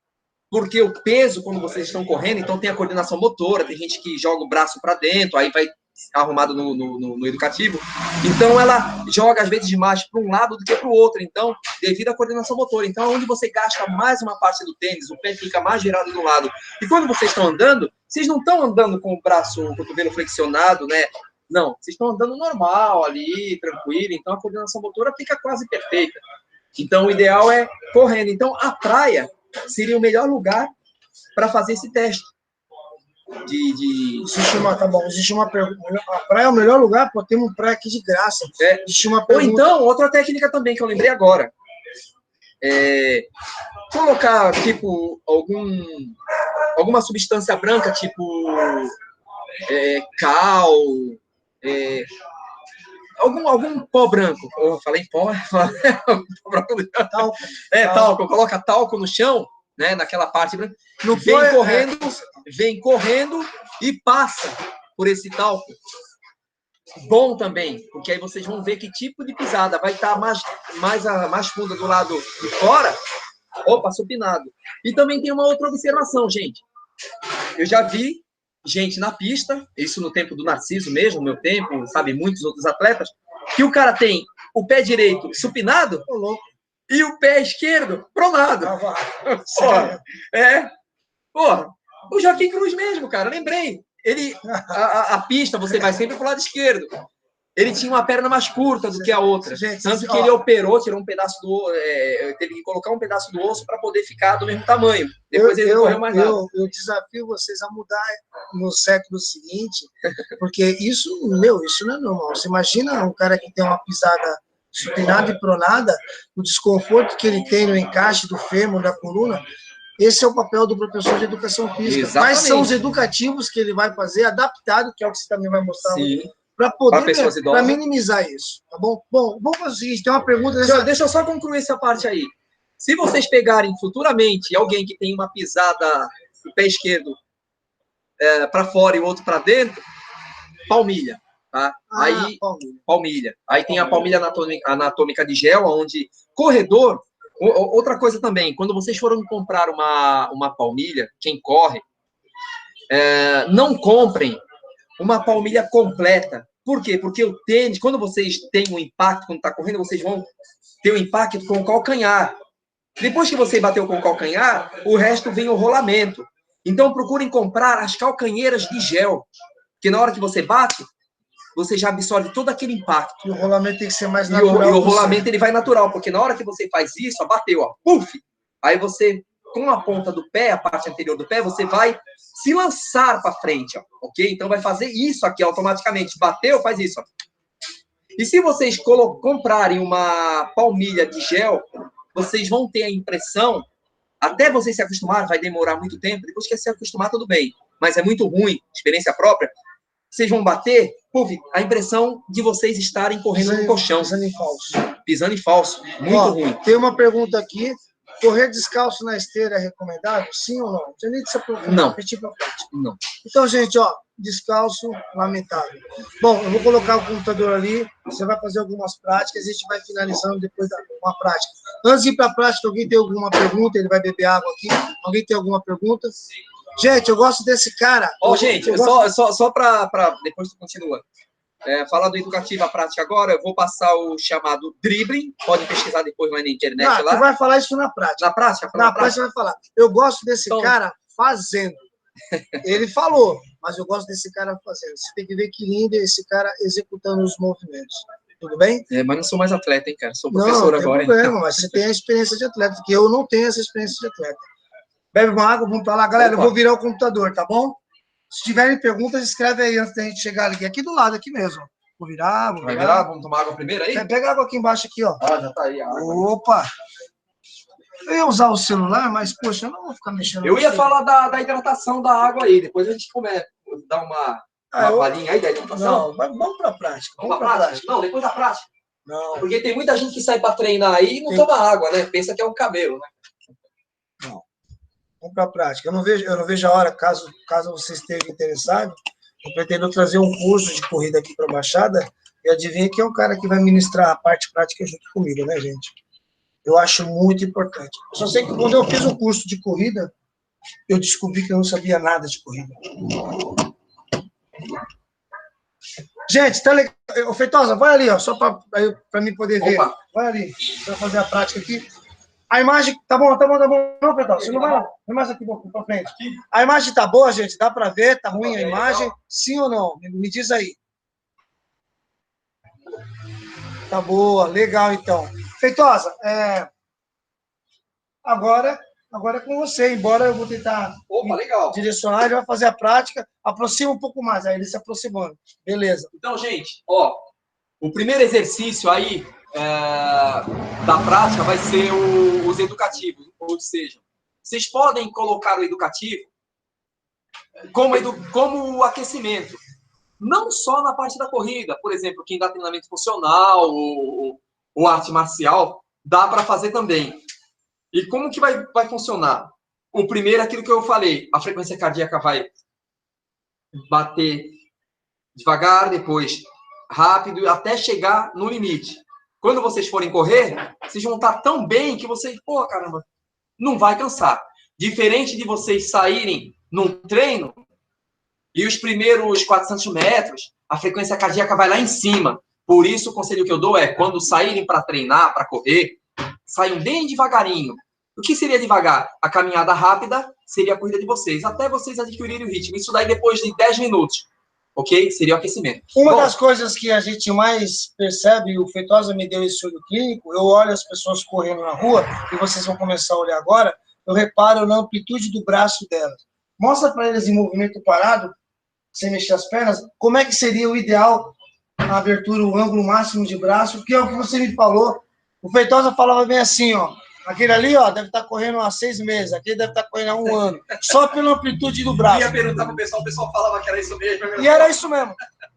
Porque o peso, quando vocês estão correndo, então tem a coordenação motora, tem gente que joga o braço para dentro, aí vai arrumado no educativo. Então, ela joga, às vezes, mais para um lado do que para o outro. Então, devido à coordenação motora. Então, onde você gasta mais uma parte do tênis, o pé fica mais girado de um lado. E quando vocês estão andando, vocês não estão andando com o braço, o cotovelo flexionado, né? Não, vocês estão andando normal ali, tranquilo. Então, a coordenação motora fica quase perfeita. Então, o ideal é correndo. Então, a praia seria o melhor lugar para fazer esse teste. Existe uma pergunta. A praia é o melhor lugar, pô, tem uma praia aqui de graça. Existe uma pergunta. Ou então, outra técnica também que eu lembrei agora. Colocar, tipo, alguma substância branca, tipo cal, algum pó branco. Eu falei pó, talco. Coloca talco no chão, né, naquela parte branca. Vem correndo e passa por esse talco. Bom também, porque aí vocês vão ver que tipo de pisada vai estar mais funda do lado de fora. Opa, supinado. E também tem uma outra observação, gente. Eu já vi gente na pista, isso no tempo do Narciso mesmo, no meu tempo, sabe, muitos outros atletas, que o cara tem o pé direito supinado e o pé esquerdo pronado. Porra, o Joaquim Cruz mesmo, cara, lembrei. A pista, você vai sempre pro lado esquerdo. Ele tinha uma perna mais curta do que a outra. Tanto que ele operou, tirou um pedaço do... teve que colocar um pedaço do osso para poder ficar do mesmo tamanho. Depois ele não correu mais nada. Eu desafio vocês a mudar no século seguinte, porque isso não é normal. Você imagina um cara que tem uma pisada supinada e pronada, o desconforto que ele tem no encaixe do fêmur, da coluna. Esse é o papel do professor de educação física. Exatamente. Quais são os educativos que ele vai fazer, adaptado, que é o que você também vai mostrar para poder, para minimizar isso, tá bom? Bom, vamos fazer o seguinte, tem uma pergunta... Deixa eu só concluir essa parte aí. Se vocês pegarem futuramente alguém que tem uma pisada do pé esquerdo para fora e o outro para dentro, palmilha, tá? Palmilha. Aí tem a palmilha anatômica de gel, onde corredor... Outra coisa também, quando vocês forem comprar uma palmilha, quem corre, não comprem uma palmilha completa. Por quê? Porque o tênis, quando vocês têm um impacto, quando está correndo, vocês vão ter um impacto com o calcanhar. Depois que você bateu com o calcanhar, o resto vem o rolamento. Então, procurem comprar as calcanheiras de gel, que na hora que você bate, você já absorve todo aquele impacto. E o rolamento tem que ser mais natural. E o rolamento ele vai natural, porque na hora que você faz isso, bateu, puf! Aí você, com a ponta do pé, a parte anterior do pé, você vai se lançar para frente, ok? Então vai fazer isso aqui automaticamente. Bateu, faz isso. E se vocês comprarem uma palmilha de gel, vocês vão ter a impressão, até vocês se acostumar, vai demorar muito tempo, depois que se acostumar, tudo bem. Mas é muito ruim, experiência própria. Vocês vão bater, a impressão de vocês estarem correndo no colchão. Pisando em falso. Muito ruim. Tem uma pergunta aqui. Correr descalço na esteira é recomendável? Sim ou não? Você nem se aprofundar. Não. Então, gente, descalço, lamentável. Bom, eu vou colocar o computador ali. Você vai fazer algumas práticas. A gente vai finalizando depois uma prática. Antes de ir para a prática, alguém tem alguma pergunta? Ele vai beber água aqui. Alguém tem alguma pergunta? Gente, eu gosto desse cara. Gente, só para depois tu continua. falar do educativo à prática agora, eu vou passar o chamado dribbling, pode pesquisar depois lá na internet. Não, lá. tu vai falar isso na prática. Na prática? Na prática vai falar. Eu gosto desse cara fazendo. Ele falou, mas eu gosto desse cara fazendo. Você tem que ver que lindo esse cara executando os movimentos. Tudo bem? Mas não sou mais atleta, hein, cara? Sou professor agora. Não, tem problema, mas você tem a experiência de atleta, porque eu não tenho essa experiência de atleta. Bebe uma água, vamos pra lá. Galera, eu vou virar o computador, tá bom? Se tiverem perguntas, escreve aí antes da gente chegar ali. Aqui do lado, aqui mesmo. Vou virar, Vai virar? Vamos tomar água primeiro aí? Pega a água aqui embaixo, aqui, ó. Ah, já tá aí a água. Opa! Eu ia usar o celular, mas, poxa, eu não vou ficar mexendo. Eu ia falar da hidratação da água aí, depois a gente começa. Dar uma palhinha aí da hidratação. Não, vamos pra prática. Vamos pra prática? Não, depois da prática. Não. Porque tem muita gente que sai para treinar aí e não toma água, né? Pensa que é um cabelo, né? Não. Vamos para a prática. Eu não vejo a hora, caso você esteja interessado, eu pretendo trazer um curso de corrida aqui para a Baixada e adivinha que é um cara que vai ministrar a parte prática junto comigo, né, gente? Eu acho muito importante. Eu só sei que quando eu fiz um curso de corrida, eu descobri que eu não sabia nada de corrida. Gente, tá legal. Ô, Feitosa, vai ali, ó, só para mim poder ver. Opa. Vai ali, para fazer a prática aqui. A imagem, tá bom. Não, Feitosa, você não vai lá. Vai mais aqui, para frente. A imagem tá boa, gente? Dá para ver? Tá ruim a imagem? Sim ou não? Me diz aí. Tá boa, legal, então. Feitosa, agora é com você, embora eu vou tentar direcionar, ele vai fazer a prática, aproxima um pouco mais, aí ele se aproximando. Beleza. Então, gente, ó, o primeiro exercício aí da prática vai ser os educativos, ou seja, vocês podem colocar o educativo como aquecimento, não só na parte da corrida, por exemplo, quem dá treinamento funcional ou arte marcial, dá para fazer também. E como que vai funcionar? O primeiro é aquilo que eu falei, a frequência cardíaca vai bater devagar, depois rápido, até chegar no limite. Quando vocês forem correr, vocês vão estar tão bem que vocês, pô, caramba, não vai cansar. Diferente de vocês saírem num treino e os primeiros 400 metros, a frequência cardíaca vai lá em cima. Por isso, o conselho que eu dou é, quando saírem para treinar, para correr, saiam bem devagarinho. O que seria devagar? A caminhada rápida seria a corrida de vocês, até vocês adquirirem o ritmo. Isso daí depois de 10 minutos, ok? Seria o aquecimento. Uma das coisas que a gente mais percebe, o Feitosa me deu esse olho clínico, eu olho as pessoas correndo na rua, e vocês vão começar a olhar agora, eu reparo na amplitude do braço delas. Mostra para eles em movimento parado, sem mexer as pernas, como é que seria o ideal, a abertura, o ângulo máximo de braço, que é o que você me falou. O Feitosa falava bem assim, ó, aquele ali, ó, deve estar correndo há 6 meses, aquele deve estar correndo há 1 ano, só pela amplitude do braço. Eu ia perguntar pro pessoal, o pessoal falava que era isso mesmo. E era isso mesmo.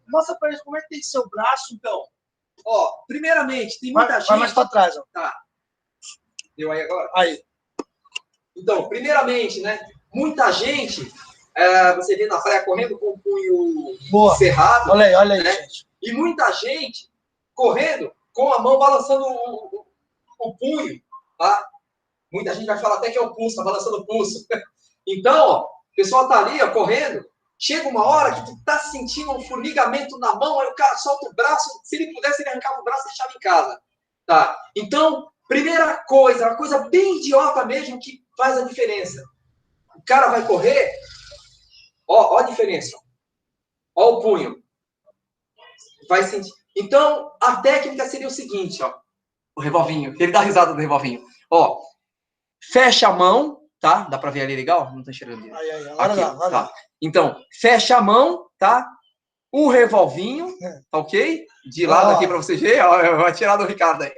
Mostra para eles como é que tem que ser o braço. Então, ó, primeiramente, tem muita gente... Vai mais para trás, ó. Tá. Deu aí agora? Aí. Então, primeiramente, né, muita gente, você vê na praia correndo com o punho cerrado. Olha aí, né? gente. E muita gente correndo com a mão balançando o punho, tá? Muita gente vai falar até que é o pulso, tá balançando o pulso. Então, ó, o pessoal tá ali, ó, correndo, chega uma hora que tu tá sentindo um formigamento na mão, aí o cara solta o braço, se ele pudesse, ele arrancava o braço e deixava em casa, tá? Então, primeira coisa, uma coisa bem idiota mesmo que faz a diferença. O cara vai correr, ó a diferença, ó o punho. Vai sentir. Então, a técnica seria o seguinte, ó. O revolvinho. Ele dá risada do revolvinho. Ó, fecha a mão, tá? Dá pra ver ali legal? Não tô enxergando ali. Aí, agora dá. Então, fecha a mão, tá? O revolvinho, tá ok? De lado aqui pra vocês verem, ó. Eu vou tirar do Ricardo aí.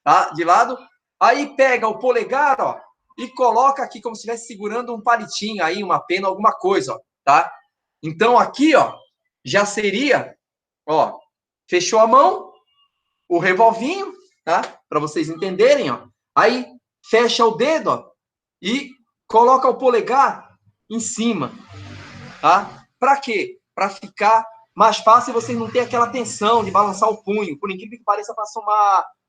Tá? De lado. Aí pega o polegar, ó, e coloca aqui como se estivesse segurando um palitinho aí, uma pena, alguma coisa, ó, tá? Então, aqui, ó, já seria, ó, fechou a mão, o revolvinho, tá? Para vocês entenderem, ó. Aí, fecha o dedo, ó, e coloca o polegar em cima, tá? Para quê? Para ficar mais fácil e vocês não ter aquela tensão de balançar o punho. Por incrível que pareça,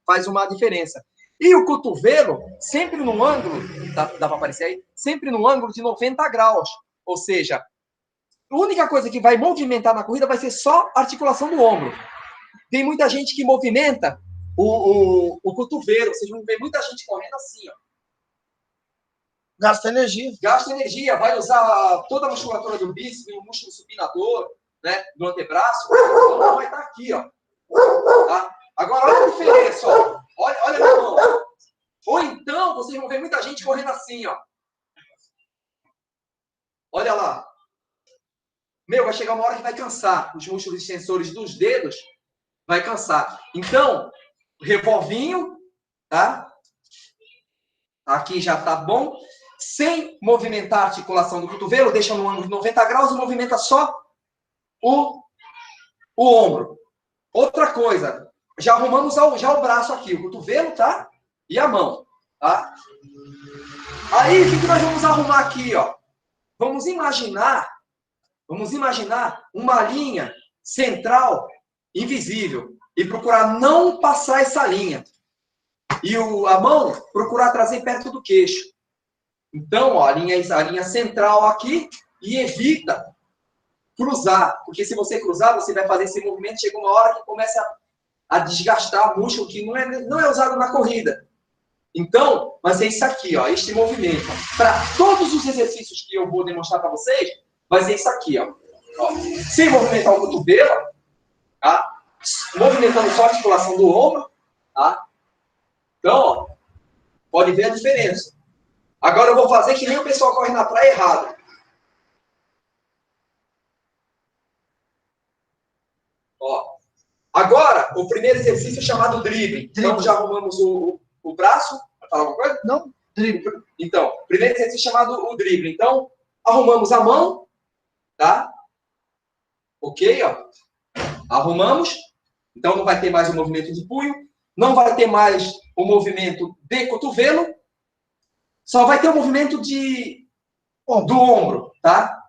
faz uma diferença. E o cotovelo, sempre num ângulo, dá para aparecer aí? Sempre num ângulo de 90 graus. Ou seja, A única coisa que vai movimentar na corrida vai ser só a articulação do ombro. Tem muita gente que movimenta o cotovelo. Vocês vão ver muita gente correndo assim, ó. Gasta energia. Gasta energia, vai usar toda a musculatura do bíceps, o músculo supinador, né, do antebraço. Então vai estar aqui, ó. Tá? Agora, olha a diferença, ó. Olha a minha mão. Ou então, vocês vão ver muita gente correndo assim, ó. Olha lá. Meu, vai chegar uma hora que vai cansar. Os músculos extensores dos dedos vai cansar. Então, revolvinho, tá? Aqui já tá bom. Sem movimentar a articulação do cotovelo, deixa no ângulo de 90 graus e movimenta só o ombro. Outra coisa, já arrumamos já o braço aqui, o cotovelo, tá? E a mão, tá? Aí, o que nós vamos arrumar aqui, ó? Vamos imaginar uma linha central invisível e procurar não passar essa linha. E a mão procurar trazer perto do queixo. Então, ó, a linha central aqui e evita cruzar. Porque se você cruzar, você vai fazer esse movimento, chega uma hora que começa a desgastar músculo que não é usado na corrida. Então, mas é isso aqui, ó, este movimento. Para todos os exercícios que eu vou demonstrar para vocês, vai ser isso aqui, ó. Sem movimentar o cotovelo, tá? Movimentando só a articulação do ombro, tá? Então, ó, pode ver a diferença. Agora eu vou fazer que nem o pessoal corre na praia errado. Ó. Agora, o primeiro exercício é chamado drible. Então, já arrumamos o braço. Vai falar alguma coisa? Não, drible. Então, primeiro exercício é chamado o drible. Então, arrumamos a mão, tá? Ok, ó. Arrumamos. Então, não vai ter mais o movimento de punho. Não vai ter mais o movimento de cotovelo. Só vai ter o movimento do ombro, tá?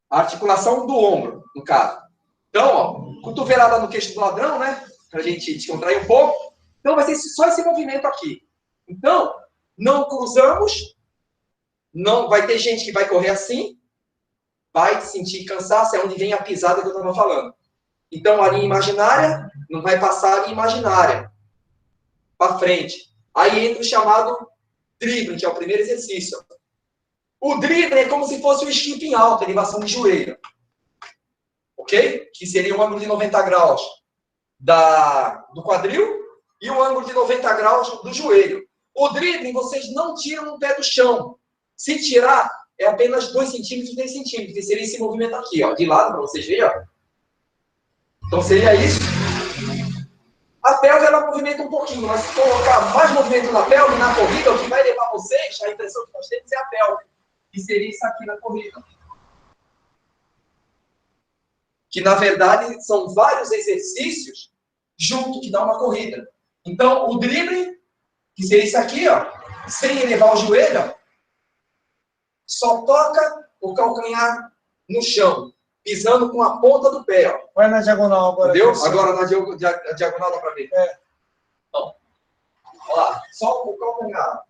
A articulação do ombro, no caso. Então, ó, cotovelada no queixo do ladrão, né? Pra gente descontrair um pouco. Então, vai ser só esse movimento aqui. Então, não cruzamos. Não vai ter gente que vai correr assim. Vai sentir cansaço, é onde vem a pisada que eu estava falando. Então, a linha imaginária não vai passar a linha imaginária para frente. Aí entra o chamado drible, que é o primeiro exercício. O drible é como se fosse o skipping alto, elevação de joelho. Ok? Que seria um ângulo de 90 graus do quadril e um ângulo de 90 graus do joelho. O drible, vocês não tiram o pé do chão. Se tirar, é apenas 2 centímetros, 3 centímetros. Que seria esse movimento aqui, ó, de lado, para vocês verem. Ó. Então, seria isso. A pelve, ela movimenta um pouquinho. Mas se colocar mais movimento na pelve, na corrida, o que vai levar vocês, a impressão que nós temos é a pelve. Que seria isso aqui na corrida. Que, na verdade, são vários exercícios junto que dá uma corrida. Então, o drible, que seria isso aqui, ó, sem elevar o joelho, ó, só toca o calcanhar no chão, pisando com a ponta do pé. Ó. Vai na diagonal agora. Entendeu? Agora na diagonal dá para ver. É. Então, olha lá, só o calcanhar.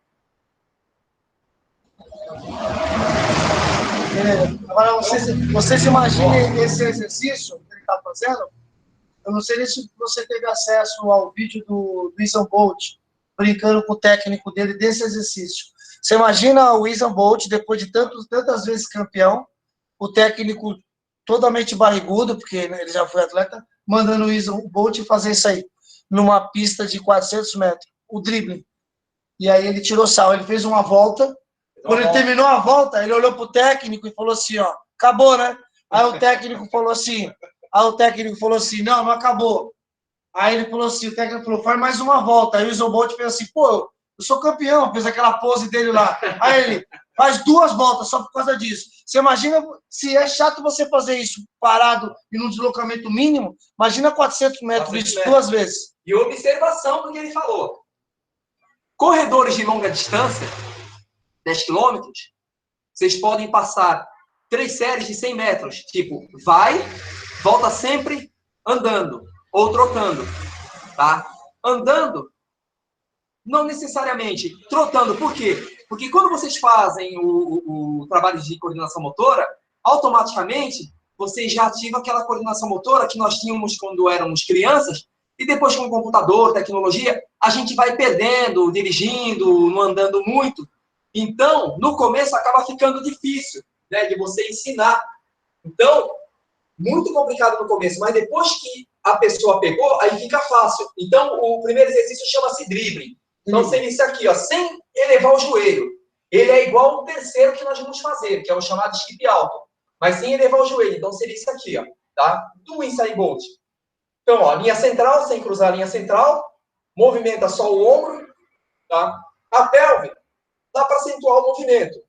Agora, vocês imaginem esse exercício que ele está fazendo. Eu não sei se você teve acesso ao vídeo do Usain Bolt, brincando com o técnico dele desse exercício. Você imagina o Usain Bolt, depois de tantas vezes campeão, o técnico totalmente barrigudo, porque ele já foi atleta, mandando o Usain Bolt fazer isso aí, numa pista de 400 metros, o drible. E aí ele tirou sal, ele fez uma volta. Quando ele terminou a volta, ele olhou pro técnico e falou assim, ó, acabou, né? Aí o técnico falou assim, não acabou. Aí ele falou assim, o técnico falou, faz mais uma volta. Aí o Usain Bolt fez assim, pô, eu sou campeão, fez aquela pose dele lá. Aí ele, faz 2 voltas só por causa disso. Você imagina, se é chato você fazer isso parado e num deslocamento mínimo, imagina 400 metros, isso 2 vezes. E observação do que ele falou. Corredores de longa distância, 10 quilômetros, vocês podem passar 3 séries de 100 metros. Tipo, vai, volta sempre andando ou trotando, tá? Andando, não necessariamente. Trotando, por quê? Porque quando vocês fazem o trabalho de coordenação motora, automaticamente você já ativa aquela coordenação motora que nós tínhamos quando éramos crianças, e depois com o computador, tecnologia, a gente vai perdendo, dirigindo, não andando muito. Então, no começo acaba ficando difícil, né, de você ensinar. Então, muito complicado no começo, mas depois que a pessoa pegou, aí fica fácil. Então, o primeiro exercício chama-se dribbling. Então, você inicia aqui, ó, sem elevar o joelho. Ele é igual ao terceiro que nós vamos fazer, que é o chamado skip alto, mas sem elevar o joelho. Então, seria isso aqui, ó, tá? Do inside bolt. Então, ó, linha central, sem cruzar a linha central, movimenta só o ombro, tá? A pelve dá para acentuar o movimento.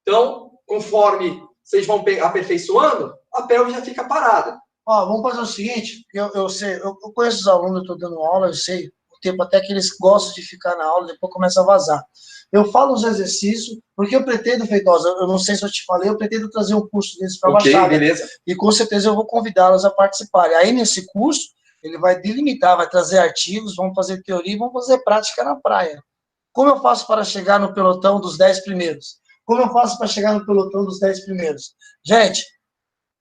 Então, conforme vocês vão aperfeiçoando, a pelve já fica parada. Ó, vamos fazer o seguinte, eu sei, eu conheço os alunos, eu estou dando aula, eu sei o tempo até que eles gostam de ficar na aula, depois começa a vazar. Eu falo os exercícios, porque eu pretendo, Feitosa, eu não sei se eu te falei, eu pretendo trazer um curso desses para a Baixada. Beleza. E com certeza eu vou convidá-los a participarem. Aí nesse curso, ele vai delimitar, vai trazer artigos, vamos fazer teoria e vamos fazer prática na praia. Como eu faço para chegar no pelotão dos 10 primeiros? Como eu faço para chegar no pelotão dos 10 primeiros? Gente,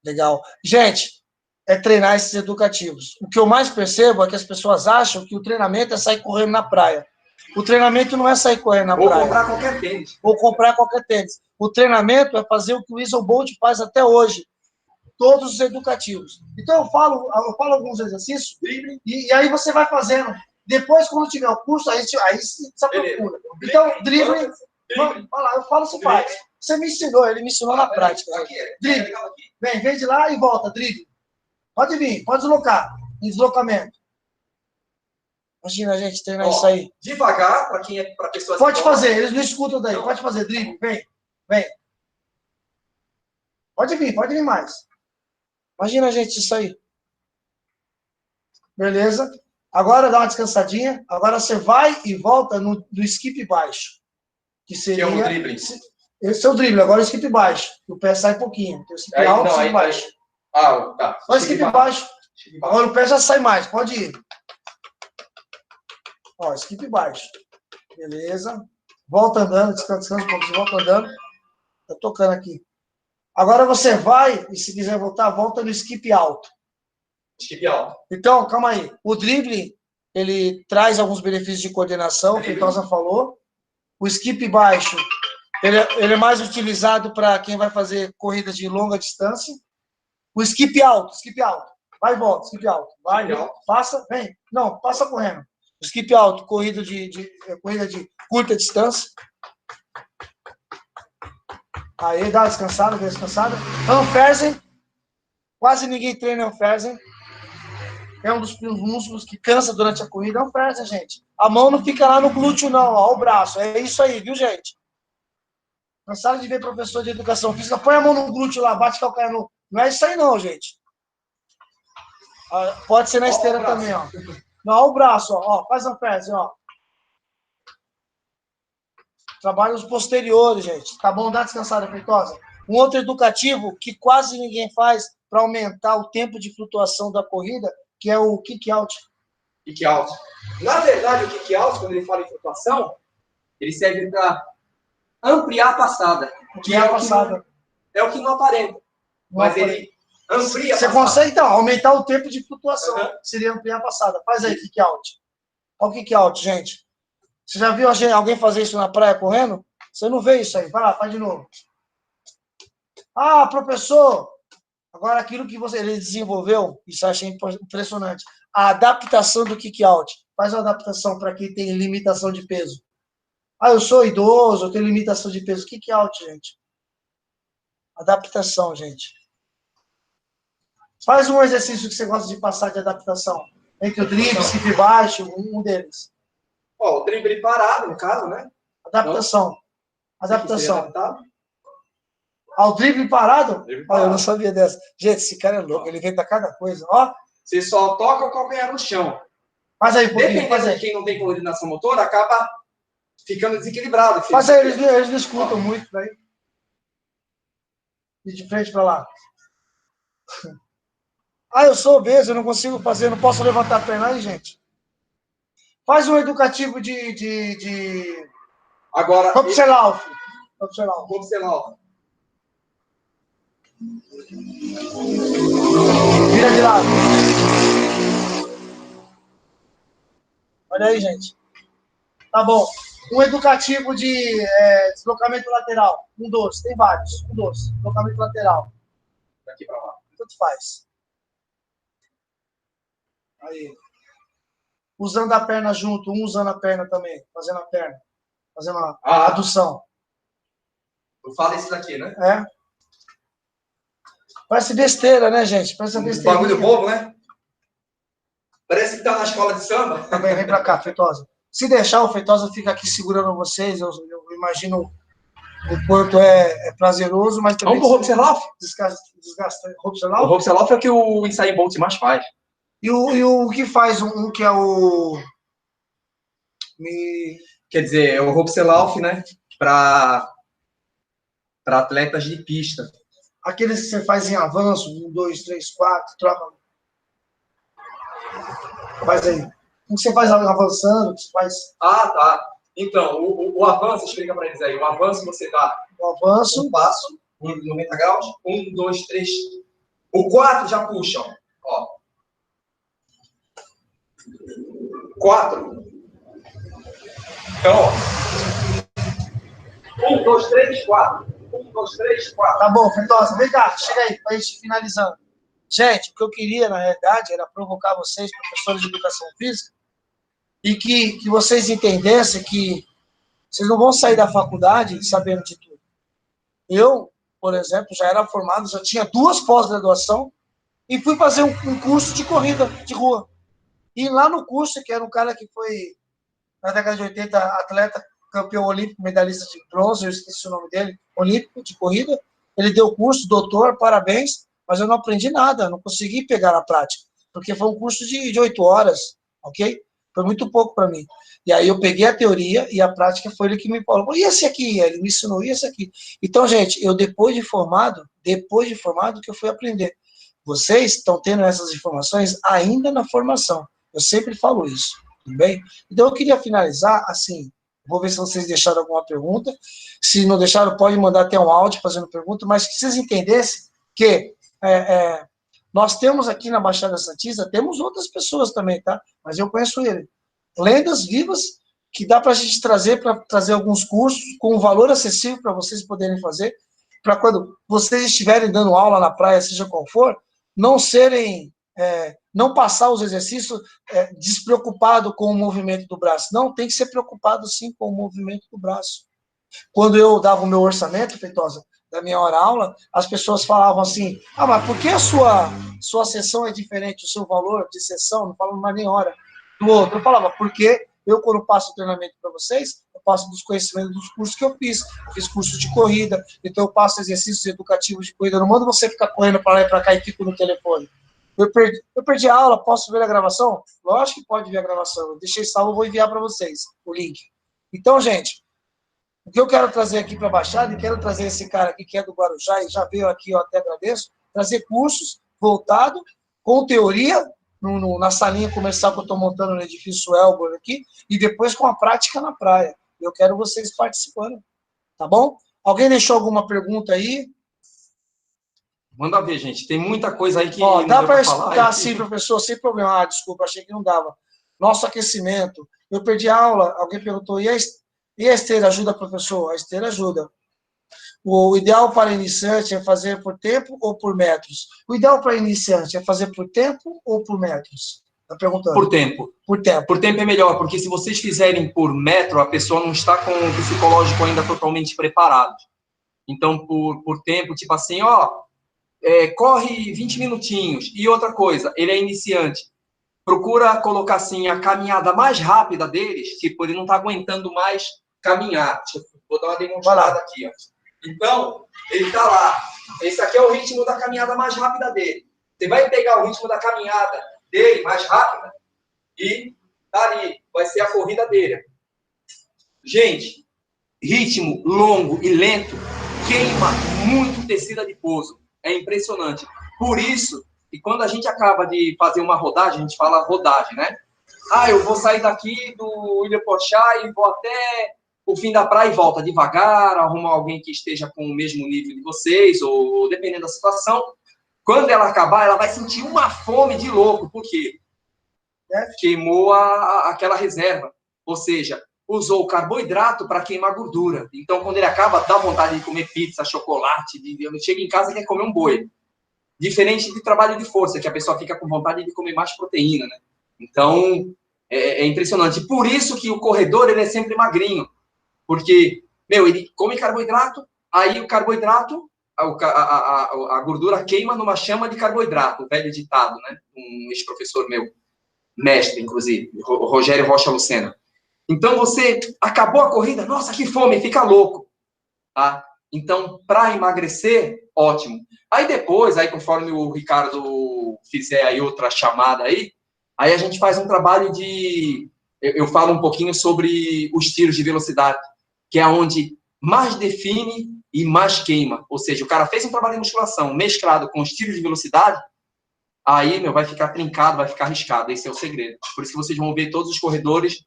legal. Gente, é treinar esses educativos. O que eu mais percebo é que as pessoas acham que o treinamento é sair correndo na praia. O treinamento não é sair correndo na praia. Ou comprar qualquer tênis. Ou comprar qualquer tênis. O treinamento é fazer o que o Usain Bolt faz até hoje. Todos os educativos. Então, eu falo alguns exercícios e aí você vai fazendo. Depois, quando tiver o curso, aí se aprofunda. Então, drible. Vai lá, eu falo, você faz. Você me ensinou, ele me ensinou na prática. Drible. Vem de lá e volta, drible. Pode vir, pode deslocar. Em deslocamento. Imagina a gente treinar isso aí. Devagar, para pessoas. Pode fazer, eles não escutam daí. Pode fazer, drible. Vem. Pode vir mais. Imagina a gente isso aí. Beleza? Agora dá uma descansadinha. Agora você vai e volta no skip baixo. Que seria. Que é o drible. Esse é o drible, agora o skip baixo. O pé sai pouquinho. Tem o skip alto e o skip baixo. Tá. Só skip baixo. Agora o pé já sai mais, pode ir. Ó, skip baixo. Beleza. Volta andando, descansa um pouco, volta andando. Tá tocando aqui. Agora você vai, e se quiser voltar, volta no skip alto. Skip alto. Então, calma aí. O drible, ele traz alguns benefícios de coordenação, o Feitosa falou. O skip baixo, ele é mais utilizado para quem vai fazer corridas de longa distância. O skip alto. Vai e volta, skip alto. Vai, passa, vem. Não, passa correndo. O skip alto, corrida de curta distância. Aí, dá uma descansada, Anfersen. Quase ninguém treina Anfersen. É um dos músculos que cansa durante a corrida. Anfersen, gente. A mão não fica lá no glúteo, não. Ó, o braço. É isso aí, viu, gente? Cansaram de ver professor de educação física. Põe a mão no glúteo lá, bate calcanhar no... Não é isso aí, não, gente. Pode ser na esteira também, ó. Não, ó o braço, ó. Faz Anfersen, ó. Trabalha os posteriores, gente. Tá bom? Dá descansada, Feitosa. Um outro educativo que quase ninguém faz para aumentar o tempo de flutuação da corrida, que é o kick out. Kick out. Na verdade, o kick out, quando ele fala em flutuação, ele serve para ampliar a passada. É o que não aparenta. Mas ele amplia a passada. Você consegue, então, aumentar o tempo de flutuação. Seria ampliar a passada. Faz aí, kick out. Olha o kick out, gente. Você já viu alguém fazer isso na praia correndo? Você não vê isso aí. Vai lá, faz de novo. Ah, professor! Agora, aquilo que ele desenvolveu, isso eu achei impressionante. A adaptação do kick-out. Faz uma adaptação para quem tem limitação de peso. Ah, eu sou idoso, eu tenho limitação de peso. Kick-out, gente. Adaptação, gente. Faz um exercício que você gosta de passar de adaptação. Entre o drible, skip baixo, um deles. Ó, o drible parado, no caso, né? Adaptação. Ao drible parado? Eu não sabia dessa. Gente, esse cara é louco, ele inventa cada coisa. Ó. Você só toca o calcanhar no chão. Faz aí um pouquinho. Dependendo de quem não tem coordenação motora, acaba ficando desequilibrado. Faz aí, eles não escutam muito daí. E de frente para lá. Ah, eu sou obeso, eu não consigo fazer, não posso levantar a perna aí, gente. Faz um educativo de... Agora... Kopsellauf. Vira de lado. Olha aí, gente. Tá bom. Um educativo de deslocamento lateral. Um doce. Tem vários. Um doce. Deslocamento lateral. Daqui para lá. Tanto faz. Aí. Usando a perna junto. Um usando a perna também. Fazendo a perna. Fazendo a adução. Eu falo esse daqui, né? É. Parece besteira, né, gente? Parece uma besteira. Bagulho bobo, né? Parece que tá na escola de samba. Também vem pra cá, Feitosa. Se deixar, o Feitosa fica aqui segurando vocês. Eu imagino o quanto é prazeroso, mas também... Vamos pro Robson Desgasta. Robson O Robson é o que o Usain Bolt mais faz. E o que faz que é o... Quer dizer, é o Robson, né? Para atletas de pista. Aqueles que você faz em avanço, 1, 2, 3, 4, troca. Faz aí. O que você faz avançando, você faz... Ah, tá. Então, o avanço, explica para eles aí. O avanço você dá avanço, um passo, 90 graus, 1, 2, 3. O 4 já puxa, ó. 4. Então, ó. 1, 2, 3, 4. 1, 2, 3, 4. Tá bom, Feitosa, vem cá, chega aí, pra gente finalizando. Gente, o que eu queria, na realidade, era provocar vocês, professores de educação física, e que vocês entendessem que vocês não vão sair da faculdade sabendo de tudo. Eu, por exemplo, já era formado, já tinha 2 pós-graduação, e fui fazer um curso de corrida de rua. E lá no curso, que era um cara que foi, na década de 80, atleta, campeão olímpico, medalhista de bronze, eu esqueci o nome dele, olímpico, de corrida, ele deu o curso, doutor, parabéns, mas eu não aprendi nada, não consegui pegar na prática, porque foi um curso de 8 horas, ok? Foi muito pouco para mim. E aí eu peguei a teoria e a prática foi ele que me falou, e esse aqui? Ele me ensinou, e esse aqui? Então, gente, eu depois de formado, que eu fui aprender. Vocês estão tendo essas informações ainda na formação. Eu sempre falo isso, tudo bem? Então, eu queria finalizar assim, vou ver se vocês deixaram alguma pergunta. Se não deixaram, pode mandar até um áudio fazendo pergunta, mas que vocês entendessem que nós temos aqui na Baixada Santista, temos outras pessoas também, tá? Mas eu conheço ele. Lendas vivas que dá para a gente trazer alguns cursos com um valor acessível para vocês poderem fazer, para quando vocês estiverem dando aula na praia, seja qual for, não serem... não passar os exercícios despreocupado com o movimento do braço. Não, tem que ser preocupado sim com o movimento do braço. Quando eu dava o meu orçamento, Feitosa, da minha hora-aula, as pessoas falavam assim, mas por que a sua sessão é diferente, o seu valor de sessão, não falava mais nem hora do outro? Eu falava, porque eu, quando passo o treinamento para vocês, eu passo dos conhecimentos dos cursos que eu fiz. Eu fiz curso de corrida, então eu passo exercícios educativos de corrida. Eu não mando você ficar correndo para lá e para cá e fico no telefone. Eu perdi a aula, posso ver a gravação? Lógico que pode ver a gravação. Eu deixei salvo, eu vou enviar para vocês o link. Então, gente, o que eu quero trazer aqui para a Baixada, e quero trazer esse cara aqui que é do Guarujá, e já veio aqui, eu até agradeço, trazer cursos voltados com teoria, na salinha comercial que eu estou montando no edifício Elbor aqui, e depois com a prática na praia. Eu quero vocês participando, tá bom? Alguém deixou alguma pergunta aí? Manda ver, gente. Tem muita coisa aí que dá para explicar assim, professor, sem problema. Desculpa, achei que não dava. Nosso aquecimento. Eu perdi a aula, alguém perguntou, e a esteira ajuda, professor? A esteira ajuda. O ideal para iniciante é fazer por tempo ou por metros? O ideal para iniciante é fazer por tempo ou por metros? Está perguntando. Por tempo. Por tempo. Por tempo é melhor, porque se vocês fizerem por metro, a pessoa não está com o psicológico ainda totalmente preparado. Então, por tempo, tipo assim, corre 20 minutinhos. E outra coisa, ele é iniciante. Procura colocar assim a caminhada mais rápida deles, tipo, ele não está aguentando mais caminhar. Vou dar uma demonstrada aqui, ó. Então, ele está lá. Esse aqui é o ritmo da caminhada mais rápida dele. Você vai pegar o ritmo da caminhada dele mais rápida e dali vai ser a corrida dele. Gente, ritmo longo e lento queima muito tecido adiposo. É impressionante. Por isso, e quando a gente acaba de fazer uma rodagem, a gente fala rodagem, né? Eu vou sair daqui do Ilha Pochá e vou até o fim da praia e volta devagar, arruma alguém que esteja com o mesmo nível de vocês, ou dependendo da situação. Quando ela acabar, ela vai sentir uma fome de louco, porque queimou aquela reserva. Ou seja, usou o carboidrato para queimar gordura. Então, quando ele acaba, dá vontade de comer pizza, chocolate, chega em casa e quer comer um boi. Diferente de trabalho de força, que a pessoa fica com vontade de comer mais proteína, né? Então, é impressionante. Por isso que o corredor, ele é sempre magrinho. Porque, ele come carboidrato, aí o carboidrato, a gordura queima numa chama de carboidrato, o velho ditado, né? Um ex-professor meu, mestre, inclusive, o Rogério Rocha Lucena. Então, você acabou a corrida, nossa, que fome, fica louco. Tá? Então, para emagrecer, ótimo. Aí depois, conforme o Ricardo fizer aí outra chamada aí a gente faz um trabalho de... Eu falo um pouquinho sobre os tiros de velocidade, que é onde mais define e mais queima. Ou seja, o cara fez um trabalho de musculação mesclado com os tiros de velocidade, aí, vai ficar trincado, vai ficar riscado. Esse é o segredo. Por isso que vocês vão ver todos os corredores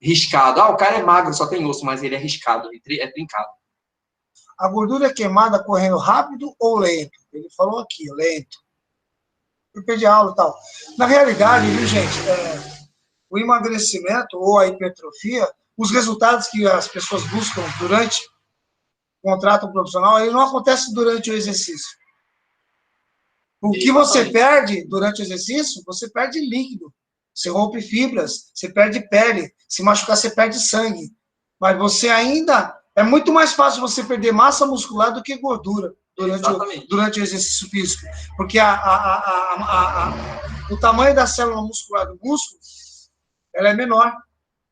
riscados. O cara é magro, só tem osso, mas ele é riscado, é trincado. A gordura é queimada correndo rápido ou lento? Ele falou aqui, lento. Eu perdi a aula e tal. Na realidade, viu, gente, o emagrecimento ou a hipertrofia, os resultados que as pessoas buscam durante o contrato profissional, ele não acontece durante o exercício. O que você perde durante o exercício, você perde líquido. Você rompe fibras, você perde pele. Se machucar, você perde sangue. Mas você ainda... É muito mais fácil você perder massa muscular do que gordura durante o exercício físico. Porque o tamanho da célula muscular do músculo, ela é menor.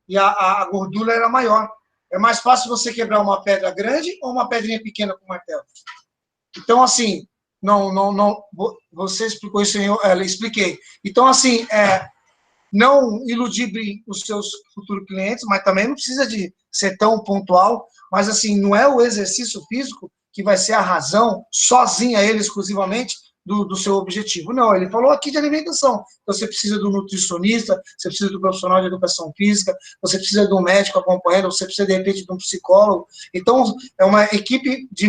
E a gordura era maior. É mais fácil você quebrar uma pedra grande ou uma pedrinha pequena com martelo. Então, assim, não, você explicou isso, eu expliquei. Então, assim, não iludir os seus futuros clientes, mas também não precisa de ser tão pontual, mas, assim, não é o exercício físico que vai ser a razão, sozinha ele, exclusivamente, do seu objetivo. Não, ele falou aqui de alimentação. Então, você precisa do nutricionista, você precisa do profissional de educação física, você precisa de um médico acompanhando, você precisa, de repente, de um psicólogo. Então, é uma equipe de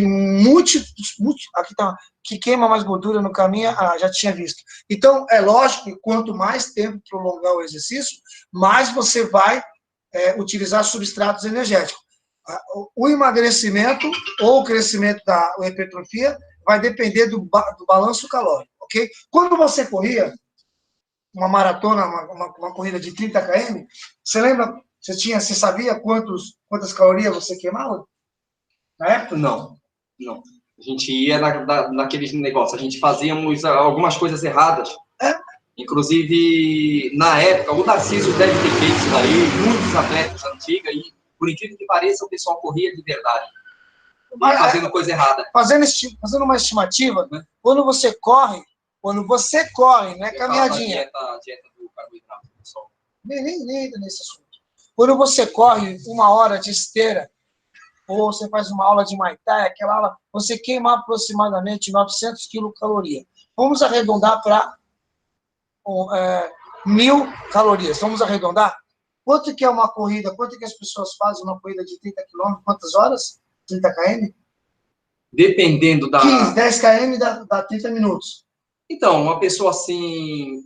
aqui tá, que queima mais gordura no caminho, já tinha visto. Então, é lógico que quanto mais tempo prolongar o exercício, mais você vai utilizar substratos energéticos. O emagrecimento ou o crescimento da hipertrofia vai depender do balanço calórico, ok? Quando você corria uma maratona, uma corrida de 30 km, você lembra, você sabia quantas calorias você queimava? Na época? Não. A gente ia naqueles negócios, a gente fazíamos algumas coisas erradas. Inclusive, na época, o Narciso deve ter feito isso daí, muitos atletas antigos, e por incrível que pareça, o pessoal corria de verdade. Fazendo coisa errada. Fazendo uma estimativa, né? Quando você corre, né, caminhadinha. A dieta do carboidrato, pessoal. Nem entra nesse assunto. Quando você corre 1 hora de esteira, ou você faz uma aula de Muay Thai, aquela aula, você queima aproximadamente 900 quilocalorias. Vamos arredondar para 1.000 calorias. Vamos arredondar? Quanto que é uma corrida? Quanto que as pessoas fazem uma corrida de 30 km? Quantas horas? 30 km? Dependendo da... 15, 10 km dá 30 minutos. Então, uma pessoa assim,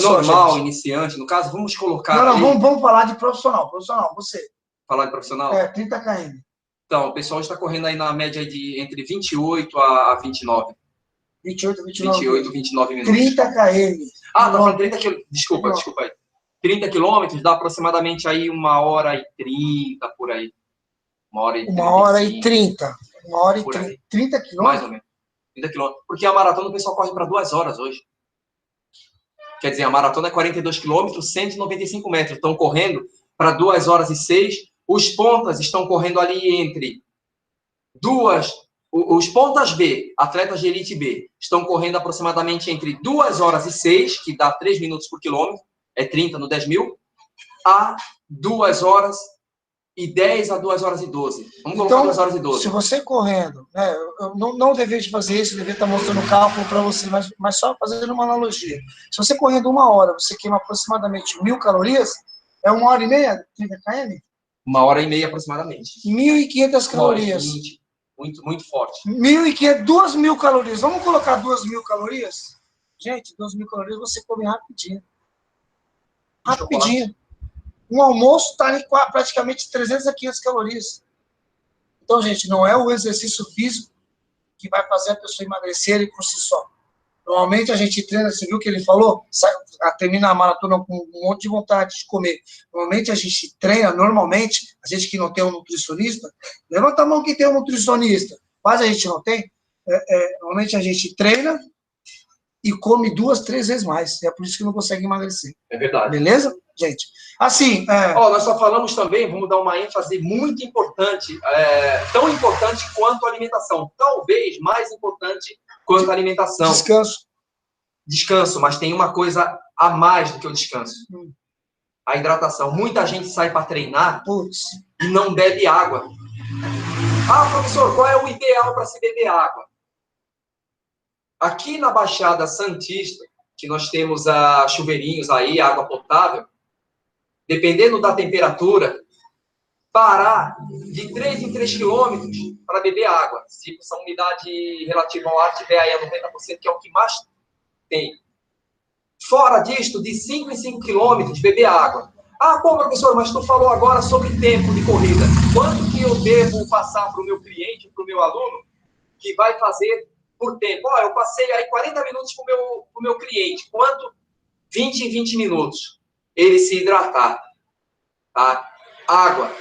normal, iniciante, no caso, vamos colocar... Não, vamos falar de profissional. Profissional, você. Falar de profissional? 30 km. Então, o pessoal está correndo aí na média de entre 28 a 29. 28, 29 minutos. 30 km. Tá falando 30 km. Desculpa aí. 30 quilômetros dá aproximadamente aí 1h30, por aí. 1h30. 1h30. 30 quilômetros? Mais ou menos. 30 quilômetros. Porque a maratona o pessoal corre para 2 horas hoje. Quer dizer, a maratona é 42 quilômetros, 195 metros. Estão correndo para 2 horas e 6. Os pontas estão correndo ali entre 2... Os pontas B, atletas de elite B, estão correndo aproximadamente entre 2 horas e 6, que dá 3 minutos por quilômetro, é 30 no 10.000, a 2 horas e 10 a 2 horas e 12. Vamos colocar 2 horas e 12. Se você correndo, né, eu não deveria fazer isso, eu deveria estar mostrando o cálculo para você, mas só fazendo uma analogia. Se você correndo 1 hora, você queima aproximadamente 1.000 calorias, é 1h30, 30 km? 1h30 aproximadamente. 1.500 calorias. 1h20, muito forte. 1.500, 2.000 calorias. Vamos colocar 2.000 calorias? Gente, 2.000 calorias você come rapidinho. Rapidinho. Um almoço está ali praticamente 300 a 500 calorias. Então, gente, não é o exercício físico que vai fazer a pessoa emagrecer por si só. Normalmente a gente treina, você viu o que ele falou? Termina a maratona com um monte de vontade de comer. Normalmente a gente treina, a gente que não tem um nutricionista, levanta a mão que tem um nutricionista, quase a gente não tem. Normalmente a gente treina e come 2, 3 vezes mais. É por isso que não consegue emagrecer. É verdade. Beleza, gente? Assim... nós só falamos também, vamos dar uma ênfase muito importante, tão importante quanto a alimentação. Talvez mais importante quanto a alimentação. Descanso, mas tem uma coisa a mais do que o descanso. A hidratação. Muita gente sai para treinar e não bebe água. Ah, professor, qual é o ideal para se beber água? Aqui na Baixada Santista, que nós temos chuveirinhos aí, água potável, dependendo da temperatura, parar de 3 em 3 quilômetros para beber água. Se a umidade relativa ao ar tiver aí a 90%, que é o que mais tem. Fora disto, de 5 em 5 quilômetros, beber água. Ah, pô, professor, mas tu falou agora sobre tempo de corrida. Quanto que eu devo passar para o meu cliente, para o meu aluno, que vai fazer por tempo? Eu passei aí 40 minutos para o meu cliente. Quanto? 20 em 20 minutos. Ele se hidratar. Tá? Água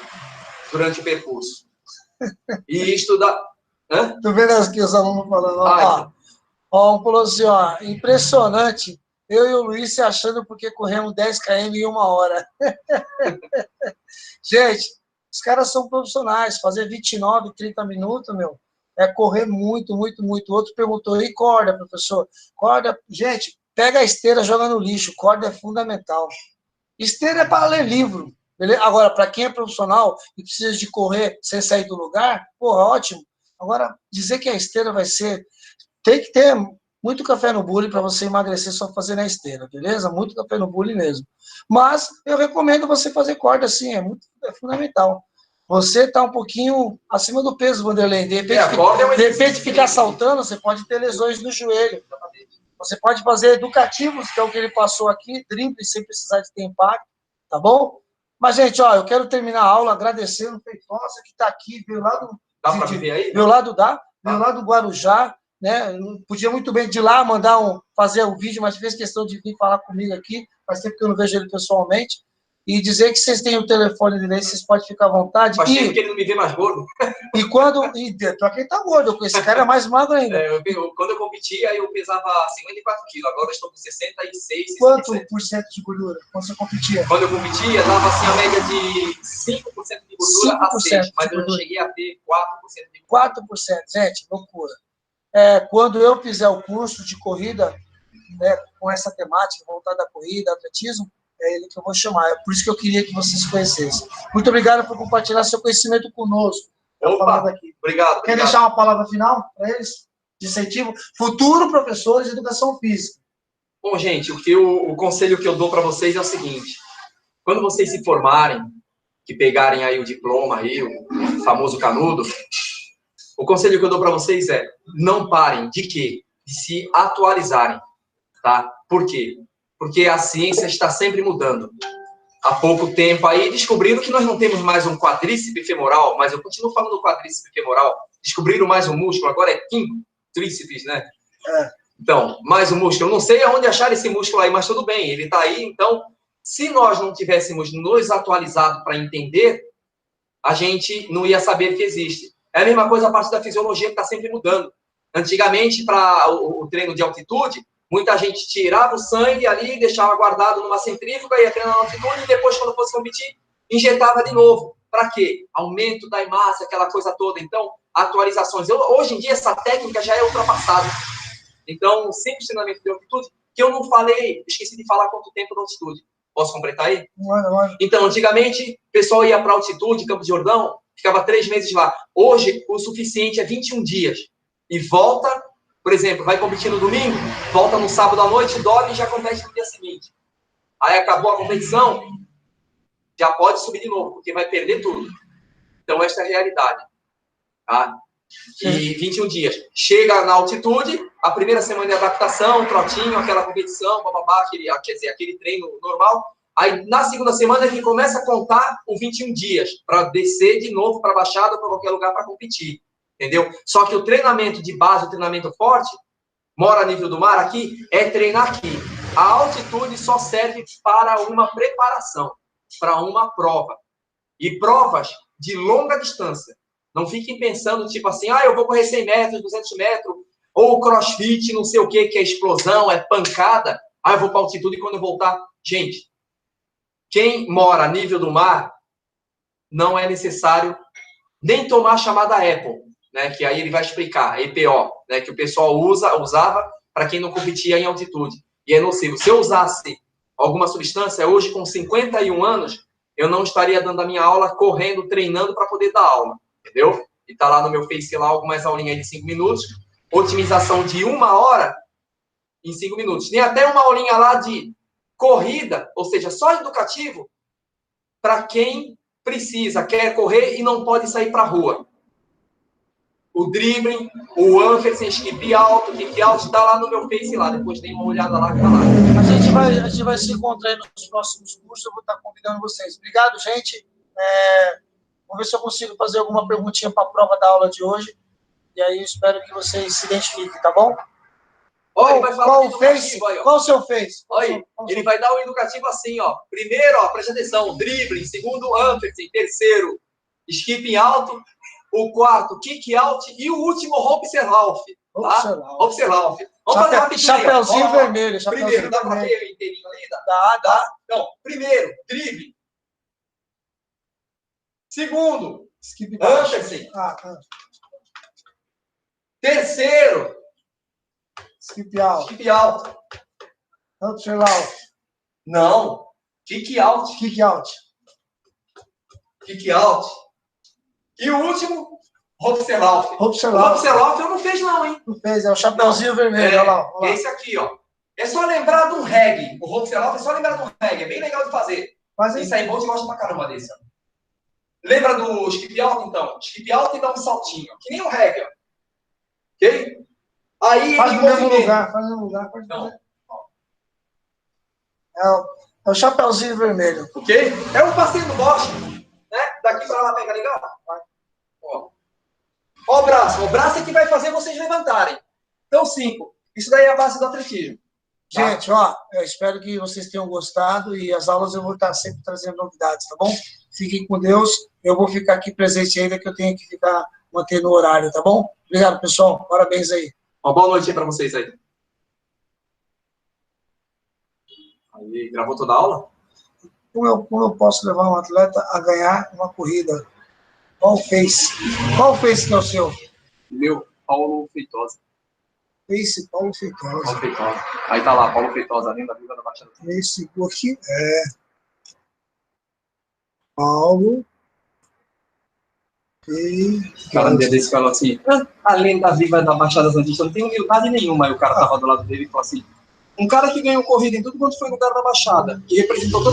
durante o percurso. E isto dá... Tô vendo aqui os alunos falando. Um falou assim, impressionante. Eu e o Luiz se achando porque corremos 10 km em 1 hora. Gente, os caras são profissionais. Fazer 29, 30 minutos, é correr muito, muito, muito. Outro perguntou, e corda, professor? Corda, gente, pega a esteira, joga no lixo. Corda é fundamental. Esteira é para ler livro. Beleza? Agora, para quem é profissional e precisa de correr sem sair do lugar, ótimo. Agora, dizer que a esteira vai ser... Tem que ter muito café no bule para você emagrecer só fazendo a esteira, beleza? Muito café no bule mesmo. Mas eu recomendo você fazer corda, sim, é fundamental. Você está um pouquinho acima do peso, Vanderlei. De repente ficar saltando, você pode ter lesões no joelho. Você pode fazer educativos, que é o que ele passou aqui, drible sem precisar de ter impacto, tá bom? Mas, gente, eu quero terminar a aula agradecendo o Feitosa, que está aqui, veio lá do... Dá para viver aí? Veio lá do Guarujá, né? Podia muito bem de lá fazer o vídeo, mas fez questão de vir falar comigo aqui, faz tempo que eu não vejo ele pessoalmente, e dizer que vocês têm o telefone dele, vocês podem ficar à vontade. Faz tempo que ele não me vê mais gordo. Para quem tá gordo, com esse cara é mais magro ainda. Quando eu competia, eu pesava 54 quilos, agora eu estou com 66. Quanto por cento de gordura quando você competia? Quando eu competia, dava assim a média de 5% de gordura a 6%, mas eu já cheguei a ter 4% de gordura. 4%, gente, loucura. Quando eu fizer o curso de corrida, né, com essa temática voltada à corrida, atletismo, é ele que eu vou chamar. É por isso que eu queria que vocês conhecessem. Muito obrigado por compartilhar seu conhecimento conosco. Obrigado. Quer deixar uma palavra final para eles? De incentivo? Futuro professores de educação física. Bom, gente, o conselho que eu dou para vocês é o seguinte. Quando vocês se formarem, que pegarem aí o diploma, aí, o famoso canudo, o conselho que eu dou para vocês é não parem de quê? De se atualizarem. Tá? Por quê? Porque a ciência está sempre mudando. Há pouco tempo aí, descobriram que nós não temos mais um quadríceps femoral, mas eu continuo falando quadríceps femoral. Descobriram mais um músculo, agora é quintríceps, né? Então, mais um músculo. Eu não sei aonde achar esse músculo aí, mas tudo bem, ele está aí. Então, se nós não tivéssemos nos atualizado para entender, a gente não ia saber que existe. É a mesma coisa a parte da fisiologia que está sempre mudando. Antigamente, para o treino de altitude, muita gente tirava o sangue ali, deixava guardado numa centrífuga, ia treinar na altitude e depois, quando fosse competir, injetava de novo. Para quê? Aumento da massa, aquela coisa toda. Então, atualizações. Hoje em dia, essa técnica já é ultrapassada. Então, sempre treinamento de altitude, que eu não falei, esqueci de falar quanto tempo da altitude. Posso completar aí? Então, antigamente, o pessoal ia para altitude, Campo de Jordão, ficava 3 meses lá. Hoje, o suficiente é 21 dias. E volta, por exemplo, vai competir no domingo, volta no sábado à noite, dorme e já compete no dia seguinte. Aí acabou a competição, já pode subir de novo, porque vai perder tudo. Então, esta é a realidade. Tá? E 21 dias. Chega na altitude, a primeira semana de adaptação, trotinho, aquela competição, bababá, aquele treino normal. Aí, na segunda semana, ele começa a contar os 21 dias para descer de novo para a Baixada ou para qualquer lugar para competir. Entendeu? Só que o treinamento de base, o treinamento forte, mora a nível do mar aqui, é treinar aqui. A altitude só serve para uma preparação, para uma prova. E provas de longa distância. Não fiquem pensando, tipo assim, eu vou correr 100 metros, 200 metros, ou crossfit, não sei o que é explosão, é pancada. Eu vou para altitude e quando eu voltar... Gente, quem mora a nível do mar, não é necessário nem tomar a chamada Apple, né? Que aí ele vai explicar, EPO, né? Que o pessoal usava para quem não competia em altitude. E é nocivo. Se eu usasse alguma substância, hoje com 51 anos, eu não estaria dando a minha aula correndo, treinando para poder dar aula. Entendeu? E tá lá no meu Face lá algumas aulinhas de 5 minutos, otimização de 1 hora em 5 minutos. Tem até uma aulinha lá de corrida, ou seja, só educativo, para quem precisa, quer correr e não pode sair para a rua. O dribbling, o Anfersen, skip alto, kick alto, está lá no meu Face lá, depois tem uma olhada lá que tá lá. A gente vai se encontrar aí nos próximos cursos, eu vou estar convidando vocês. Obrigado, gente. Vamos ver se eu consigo fazer alguma perguntinha para a prova da aula de hoje. E aí eu espero que vocês se identifiquem, tá bom? Olha, ele vai falar qual o seu Face? Olha, ele vai dar o educativo assim, ó. Primeiro, ó, preste atenção, dribbling. Segundo, Anfersen. Terceiro, skipping alto. O quarto, kick out. E o último, Hopserlauf. Tá? Hopserlauf. Vamos fazer rapidinho. Chapeuzinho vermelho. Primeiro, dá para ver o inteirinho ali? Dá. Então, primeiro, dribbling. Segundo, Anfersen. Terceiro, skip alto. Hopserlauf. Não. Kick out. E o último, Hopserlauf. Hopserlauf eu não fiz não, hein? Não fez, é o chapeuzinho vermelho, olha lá. Esse aqui, ó. É só lembrar do reggae. O Hopserlauf é só lembrar do reggae. É bem legal de fazer. Isso aí, Bolt gosta pra caramba desse, ó. Lembra do skip alto, então? Skip alto e dá um saltinho. Que nem o reggae, ó. Ok? Aí faz no mesmo lugar. Não. É o chapeuzinho vermelho. Ok? É o passeio do Bosch. Né? Daqui pra lá, pega legal? Ó o braço. O braço é que vai fazer vocês levantarem. Então, 5. Isso daí é a base do atletismo. Tá? Gente, eu espero que vocês tenham gostado e as aulas eu vou estar sempre trazendo novidades, tá bom? Fiquem com Deus. Eu vou ficar aqui presente ainda que eu tenho que ficar mantendo o horário, tá bom? Obrigado, pessoal. Parabéns aí. Uma boa noite para vocês aí. Aí, gravou toda a aula? Como eu posso levar um atleta a ganhar uma corrida? Qual Face que é o seu? Meu, Paulo Feitosa. Face, Paulo Feitosa. Paulo Feitosa. Aí tá lá, Paulo Feitosa, além da Viva da Baixada. Face, aqui Paulo Feitosa. O cara um dia desse falou assim, além da Viva da Baixada Santista, não tem humildade nenhuma. Aí o cara tava do lado dele e falou assim, um cara que ganhou corrida em tudo quanto foi lugar da Baixada, que representou todo